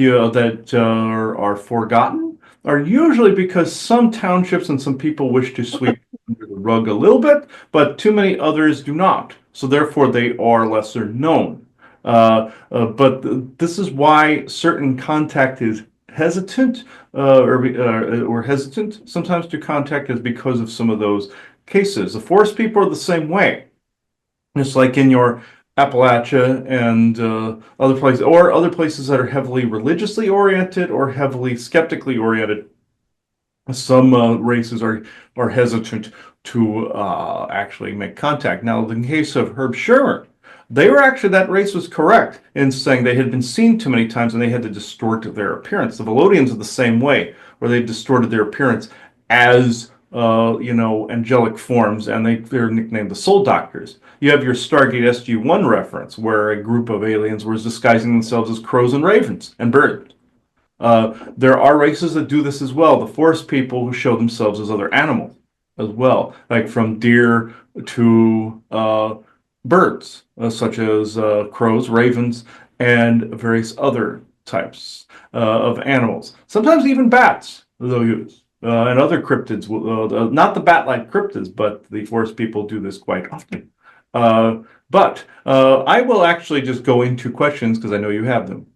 are forgotten are usually because some townships and some people wish to sweep under the rug a little bit, but too many others do not. So therefore, they are lesser known. But this is why certain contact is hesitant or hesitant sometimes to contact is because of some of those cases. The forest people are the same way. Just like in your Appalachia and other places that are heavily religiously oriented or heavily skeptically oriented, some races are hesitant to actually make contact. Now, in the case of Herb Shermer, they were actually that race was correct in saying they had been seen too many times and they had to distort their appearance. The Velodians are the same way, where they've distorted their appearance as angelic forms, and they're nicknamed the Soul Doctors. You have your Stargate SG-1 reference, where a group of aliens was disguising themselves as crows and ravens and birds. There are races that do this as well. The forest people who show themselves as other animals as well, like from deer to birds, such as crows, ravens, and various other types of animals. Sometimes even bats they'll use. And other cryptids, not the bat-like cryptids, but the forest people do this quite often. But I will actually just go into questions because I know you have them.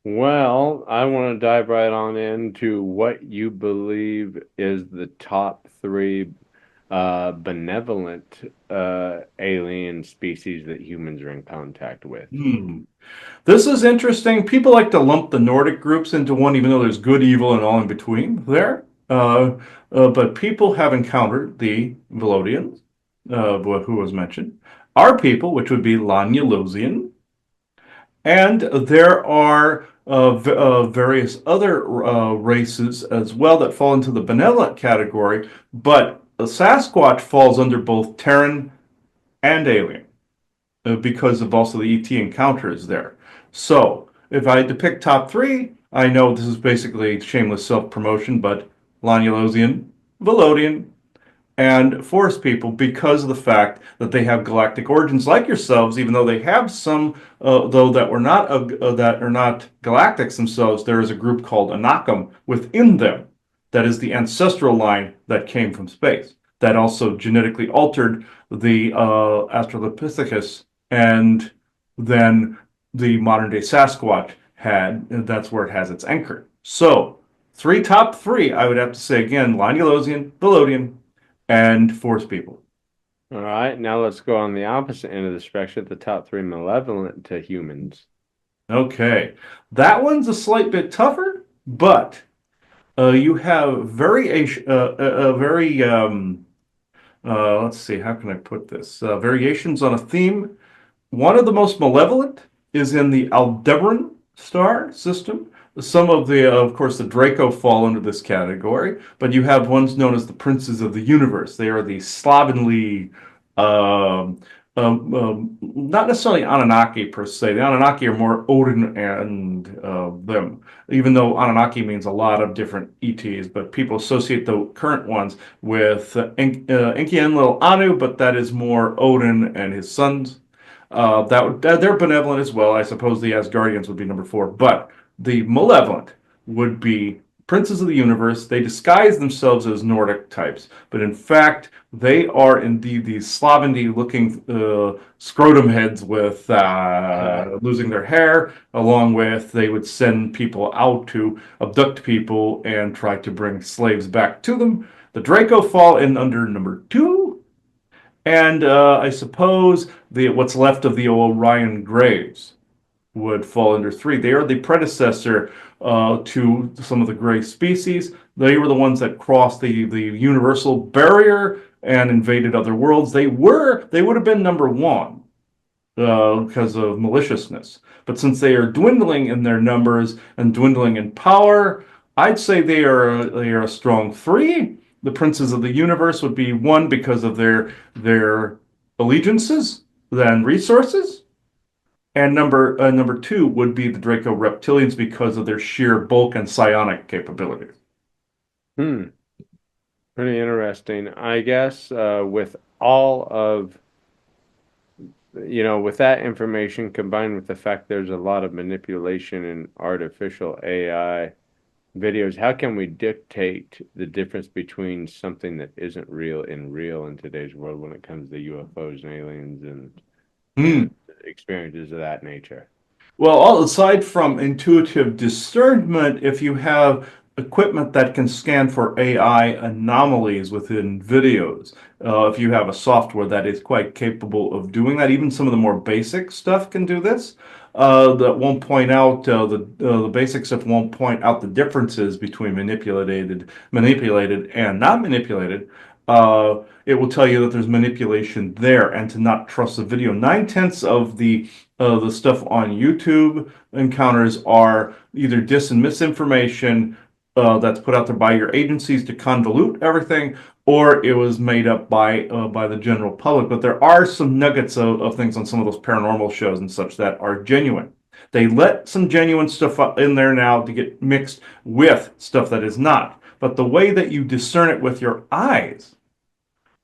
Well, I want to dive right on into what you believe is the top three benevolent alien species that humans are in contact with. Hmm. This is interesting. People like to lump the Nordic groups into one, even though there's good, evil, and all in between there. But people have encountered the Velodians, who was mentioned. Our people, which would be Lanyalosian, and there are various other races as well that fall into the benevolent category, but Sasquatch falls under both Terran and alien because of also the ET encounters there. So if I had to pick top three, I know this is basically shameless self-promotion, but Lanyalosian, Velodian, and forest people because of the fact that they have galactic origins like yourselves, even though they have some, though that were not that are not galactics themselves. There is a group called Anakam within them that is the ancestral line that came from space. That also genetically altered the Australopithecus, and then the modern day Sasquatch had. That's where it has its anchor. So, top three, I would have to say again: Lanyalosian, Velodian, and force people. All right, now let's go on the opposite end of the spectrum, the top three malevolent to humans. Okay, that one's a slight bit tougher, but you have very let's see, how can I put this? Variations on a theme. One of the most malevolent is in the Aldebaran star system. Some of the, of course, the Draco fall into this category, but you have ones known as the Princes of the Universe. They are the slovenly, um, not necessarily Anunnaki per se. The Anunnaki are more Odin and them, even though Anunnaki means a lot of different ETs, but people associate the current ones with Enki Enlil Anu, but that is more Odin and his sons. They're benevolent as well. I suppose the Asgardians would be number four, but the malevolent would be princes of the universe. They disguise themselves as Nordic types, but in fact, they are indeed these Slavendy-looking scrotum heads with losing their hair, along with they would send people out to abduct people and try to bring slaves back to them. The Draco fall in under number two, and I suppose the what's left of the Orion Graves would fall under three. They are the predecessor to some of the gray species. They were the ones that crossed the universal barrier and invaded other worlds. They would have been number one because of maliciousness. But since they are dwindling in their numbers and dwindling in power, I'd say they are a strong three. The princes of the universe would be one because of their allegiances, then resources. And number two would be the Draco reptilians because of their sheer bulk and psionic capabilities. Hmm, pretty interesting. I guess with all of, with that information combined with the fact there's a lot of manipulation in artificial AI videos, how can we dictate the difference between something that isn't real and real in today's world when it comes to UFOs and aliens and Hmm. experiences of that nature? Well, aside from intuitive discernment, if you have equipment that can scan for AI anomalies within videos, if you have a software that is quite capable of doing that, even some of the more basic stuff can do this. That won't point out the basic stuff won't point out the differences between manipulated and not manipulated. It will tell you that there's manipulation there, and to not trust the video. Nine-tenths of the stuff on YouTube encounters are either dis and misinformation that's put out there by your agencies to convolute everything, or it was made up by the general public. But there are some nuggets of things on some of those paranormal shows and such that are genuine. They let some genuine stuff in there now to get mixed with stuff that is not. But the way that you discern it with your eyes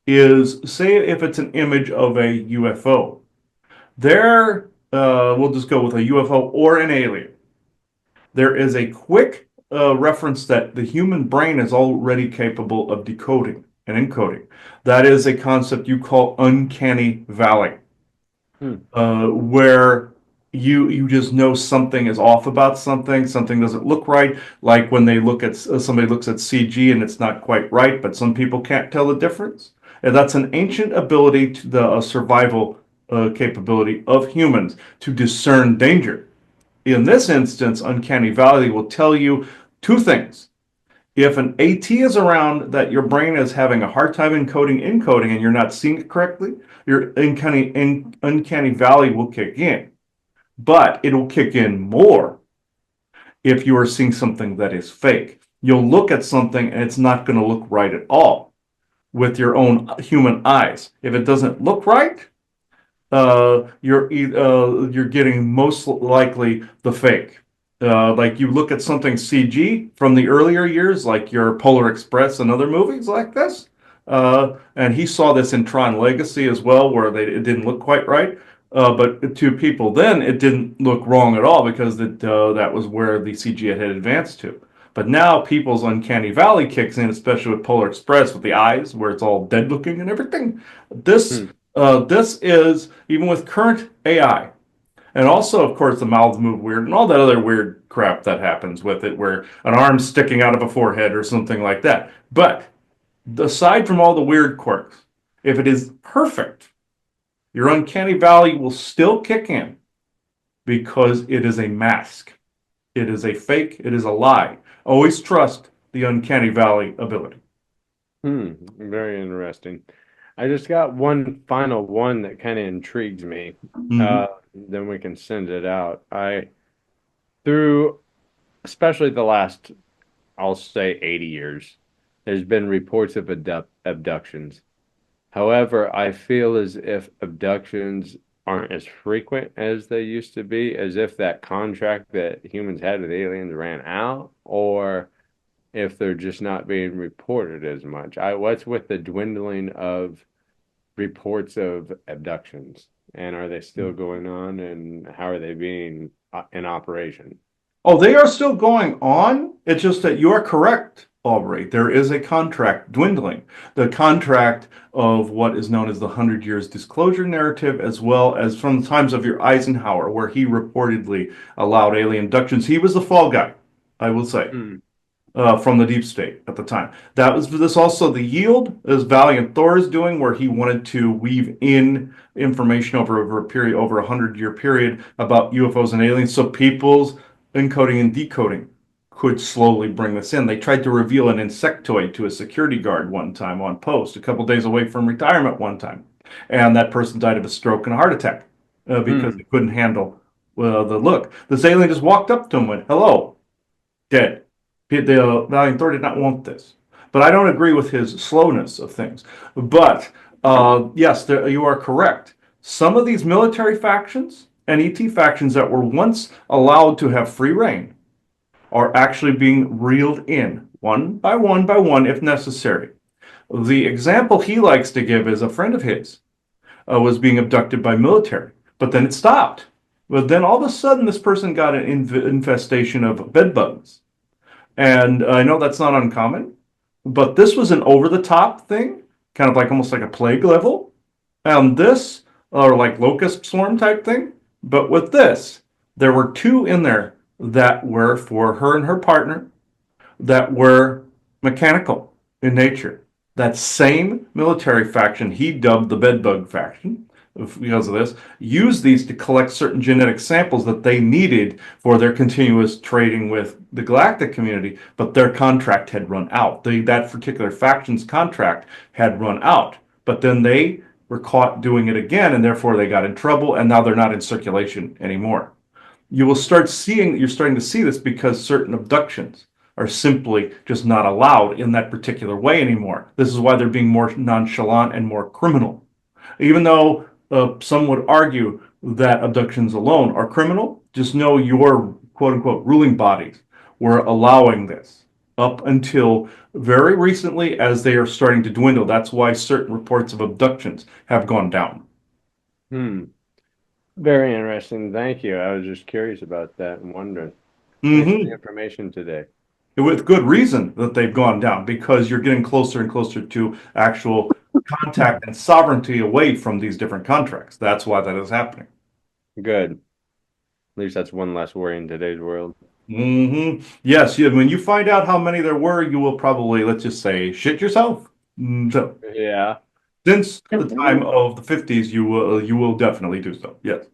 is, say, if it's an image of a UFO. There, we'll just go with a UFO or an alien. There is a quick reference that the human brain is already capable of decoding and encoding. That is a concept you call uncanny valley, Hmm. where you just know something is off about something. Something doesn't look right. Like when they look at somebody looks at CG and it's not quite right, but some people can't tell the difference. And that's an ancient ability to the survival capability of humans to discern danger. In this instance, Uncanny Valley will tell you two things. If an AT is around that your brain is having a hard time encoding, and you're not seeing it correctly, your uncanny valley will kick in. But it will kick in more if you are seeing something that is fake. You'll look at something and it's not going to look right at all with your own human eyes. If it doesn't look right, you're getting most likely the fake. Like you look at something CG from the earlier years, like your Polar Express and other movies like this. And he saw this in Tron Legacy as well, where it didn't look quite right. But to people then, it didn't look wrong at all because that was where the CG had advanced to. But now people's uncanny valley kicks in, especially with Polar Express, with the eyes where it's all dead looking and everything. This Hmm. this is even with current AI, and also of course the mouths move weird and all that other weird crap that happens with it, where an arm's sticking out of a forehead or something like that. But aside from all the weird quirks, if it is perfect, your uncanny valley will still kick in because it is a mask. It is a fake. It is a lie. Always trust the uncanny valley ability. Very interesting. I just got one final one that kind of intrigues me. Mm-hmm. Then we can send it out. Through especially the last, I'll say 80 years, there's been reports of abductions. However, I feel as if abductions aren't as frequent as they used to be, as if that contract that humans had with aliens ran out, or if they're just not being reported as much. What's with the dwindling of reports of abductions? And are they still going on? And how are they being in operation? Oh, they are still going on. It's just that you are correct, Aubrey. There is a contract dwindling. The contract of what is known as the 100 Years Disclosure Narrative, as well as from the times of your Eisenhower, where he reportedly allowed alien abductions. He was the fall guy, I will say, Hmm. from the deep state at the time. That was this also the yield, as Valiant Thor is doing, where he wanted to weave in information over a period, over 100-year period about UFOs and aliens, so people's encoding and decoding could slowly bring this in. They tried to reveal an insectoid to a security guard one time on post, a couple days away from retirement one time, and that person died of a stroke and a heart attack because Hmm. they couldn't handle the look. This alien just walked up to him and went, "Hello," dead. The Valiant Thor did not want this. But I don't agree with his slowness of things. But yes, you are correct. Some of these military factions and ET factions that were once allowed to have free reign are actually being reeled in one by one if necessary. The example he likes to give is a friend of his was being abducted by military, but then it stopped. But then all of a sudden, this person got an infestation of bed bugs, and I know that's not uncommon, but this was an over the top thing, kind of like almost like a plague level. And this, or like locust swarm type thing. But with this, there were two in there that were for her and her partner that were mechanical in nature. That same military faction he dubbed the bedbug faction because of this, used these to collect certain genetic samples that they needed for their continuous trading with the galactic community, but their contract had run out. That particular faction's contract had run out, but then they were caught doing it again, and therefore they got in trouble, and now they're not in circulation anymore. You're starting to see this because certain abductions are simply just not allowed in that particular way anymore. This is why they're being more nonchalant and more criminal. Even though some would argue that abductions alone are criminal, just know your quote unquote ruling bodies were allowing this up until very recently as they are starting to dwindle. That's why certain reports of abductions have gone down. Hmm. Very interesting. Thank you. I was just curious about that and wondering. Thanks for the Mm-hmm. information today. With good reason that they've gone down because you're getting closer and closer to actual contact and sovereignty away from these different contracts. That's why that is happening. Good. At least that's one less worry in today's world. Yes, when you find out how many there were, you will probably, let's just say, shit yourself. So, Yeah. Since the time of the 50s, you will definitely do so. Yes.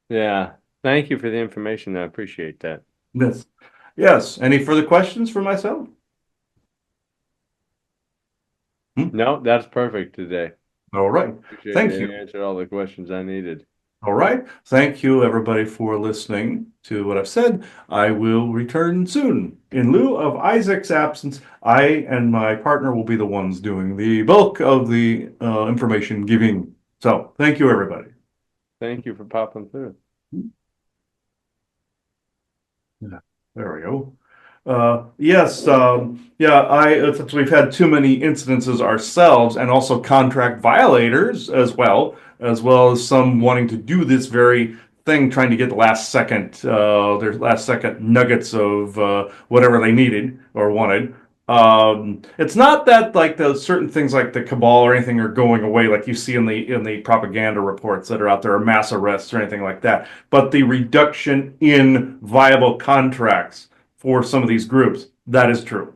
Yeah. Thank you for the information. I appreciate that. Yes. Yes. Any further questions for myself? Hmm? No, that's perfect today. All right. Appreciate Thank you. you. You answered all the questions I needed. All right. Thank you, everybody, for listening to what I've said. I will return soon. In lieu of Isaac's absence, I and my partner will be the ones doing the bulk of the information giving. So, thank you, everybody. Thank you for popping through. Yeah, there we go. Yes, yeah, since we've had too many incidences ourselves and also contract violators as well as some wanting to do this very thing, trying to get the last second, their last second nuggets of whatever they needed or wanted. It's not that like the certain things like the cabal or anything are going away, like you see in the propaganda reports that are out there, or mass arrests or anything like that, but the reduction in viable contracts for some of these groups. That is true.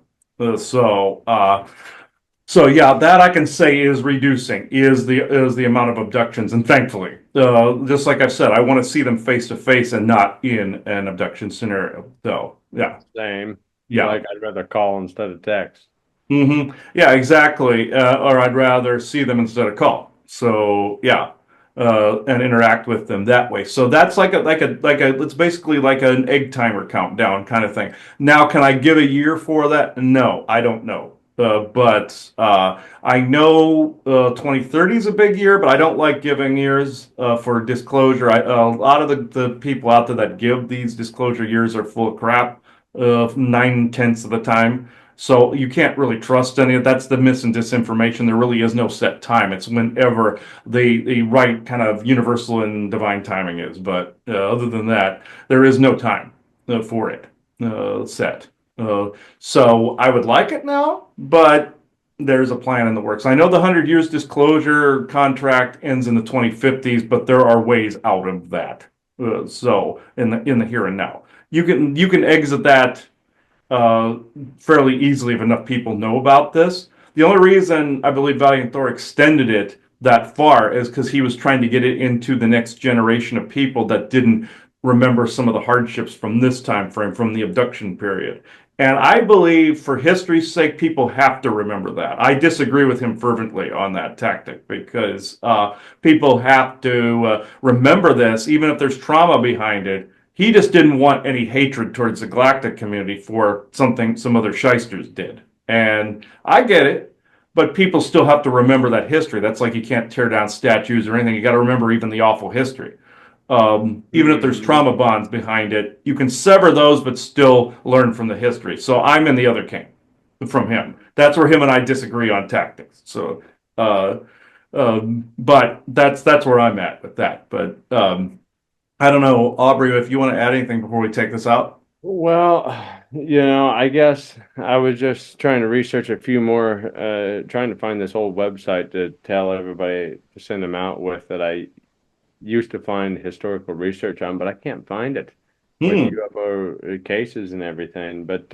So yeah, that I can say is reducing is the amount of abductions, and thankfully, just like I've said, I want to see them face to face and not in an abduction scenario. So yeah, Same. yeah. Like I'd rather call instead of text. Yeah, exactly. Or I'd rather see them instead of call. So yeah, and interact with them that way. So that's it's basically like an egg timer countdown kind of thing. Now, can I give a year for that? No, I don't know. But I know 2030 is a big year, but I don't like giving years for disclosure. A lot of the people out there that give these disclosure years are full of crap, 9/10 of the time. So you can't really trust any of that's the mis and disinformation. There really is no set time. It's whenever the right kind of universal and divine timing is. But other than that, there is no time for it set. Uh, so I would like it now, but there's a plan in the works. I know the 100 years disclosure contract ends in the 2050s, but there are ways out of that. So in the here and now, you can exit that uh, fairly easily if enough people know about this. The only reason I believe Valiant Thor extended it that far is because he was trying to get it into the next generation of people that didn't remember some of the hardships from this time frame, from the abduction period. And I believe for history's sake, people have to remember that. I disagree with him fervently on that tactic because people have to remember this, even if there's trauma behind it. He just didn't want any hatred towards the galactic community for something some other shysters did. And I get it, but people still have to remember that history. That's like you can't tear down statues or anything. You got to remember even the awful history. Even if there's Mhm. trauma bonds behind it, you can sever those, but still learn from the history. So I'm in the other camp from him. That's where him and I disagree on tactics. So, but that's where I'm at with that. But I don't know, Aubrey, if you want to add anything before we take this out. Well, I guess I was just trying to research a few more, trying to find this old website to tell everybody to send them out with that I used to find historical research on, but I can't find it with Hmm. UFO cases and everything. But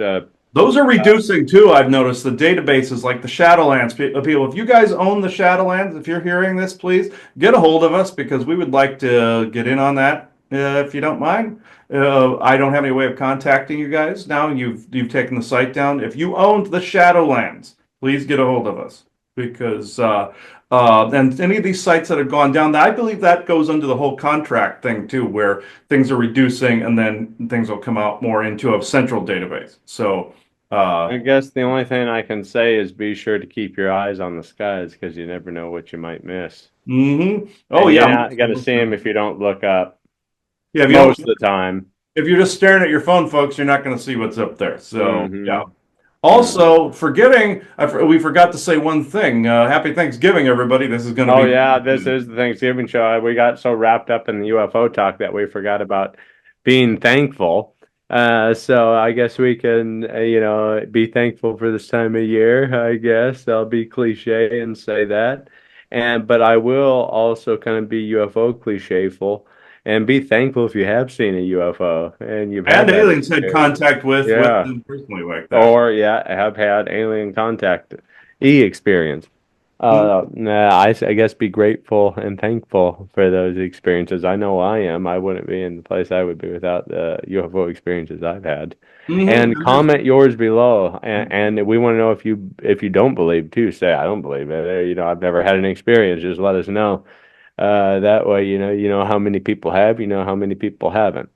Those are reducing too. I've noticed the databases like the Shadowlands people. If you guys own the Shadowlands, if you're hearing this, please get a hold of us because we would like to get in on that. If you don't mind, I don't have any way of contacting you guys now. You've taken the site down. If you owned the Shadowlands, please get a hold of us because and any of these sites that have gone down, I believe that goes under the whole contract thing too, where things are reducing and then things will come out more into a central database. So. I guess the only thing I can say is be sure to keep your eyes on the skies because you never know what you might miss. Oh And yeah, you're not going to see them if you don't look up yeah. If you don't, most of the time. if you're just staring at your phone, folks, you're not going to see what's up there. So yeah. Hmm. Also, we forgot to say one thing. Happy Thanksgiving, everybody. This is going to Oh be. yeah, this is the Thanksgiving show. We got so wrapped up in the UFO talk that we forgot about being thankful. So I guess we can, be thankful for this time of year. I guess I'll be cliche and say that, but I will also kind of be UFO clichéful and be thankful if you have seen a UFO and you've had And that aliens had experience. contact with Yeah, them personally like that. or yeah, have had alien contact experience. Nah, I guess be grateful and thankful for those experiences. I know I am. I wouldn't be in the place I would be without the UFO experiences I've had. Mm-hmm. And And there's comment yours below. And we want to know if you don't believe too. Say I don't believe it. You know, I've never had an experience. Just let us know. That way, you know how many people have. You know how many people haven't.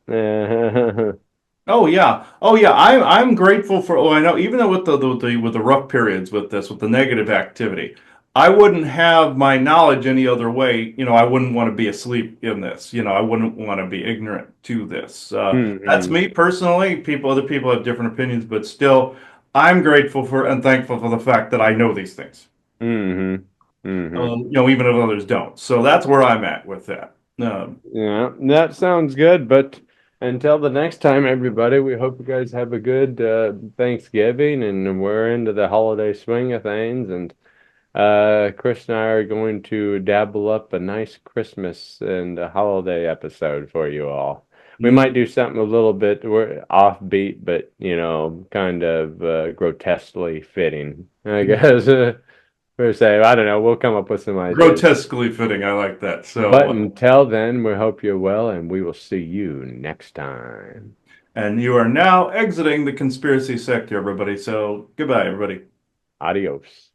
Oh yeah, oh yeah. I'm grateful for. Oh, I know. Even though with the with the rough periods with this, with the negative activity, I wouldn't have my knowledge any other way. You know, I wouldn't want to be asleep in this. You know, I wouldn't want to be ignorant to this. That's Hmm. me personally. Other people have different opinions, but still, I'm grateful for and thankful for the fact that I know these things. Hmm. Hmm. You know, even if others don't. So that's where I'm at with that. Yeah, that sounds good. But until the next time, everybody, we hope you guys have a good Thanksgiving and we're into the holiday swing of things. And Chris and I are going to dabble up a nice Christmas and a holiday episode for you all. We might do something a little bit we're offbeat, but kind of grotesquely fitting, I guess. We're saying, I don't know, we'll come up with some ideas. Grotesquely fitting. I like that. But So. until then, we hope you're well, and we will see you next time. And you are now exiting the conspiracy sector, everybody. So goodbye, everybody. Adios.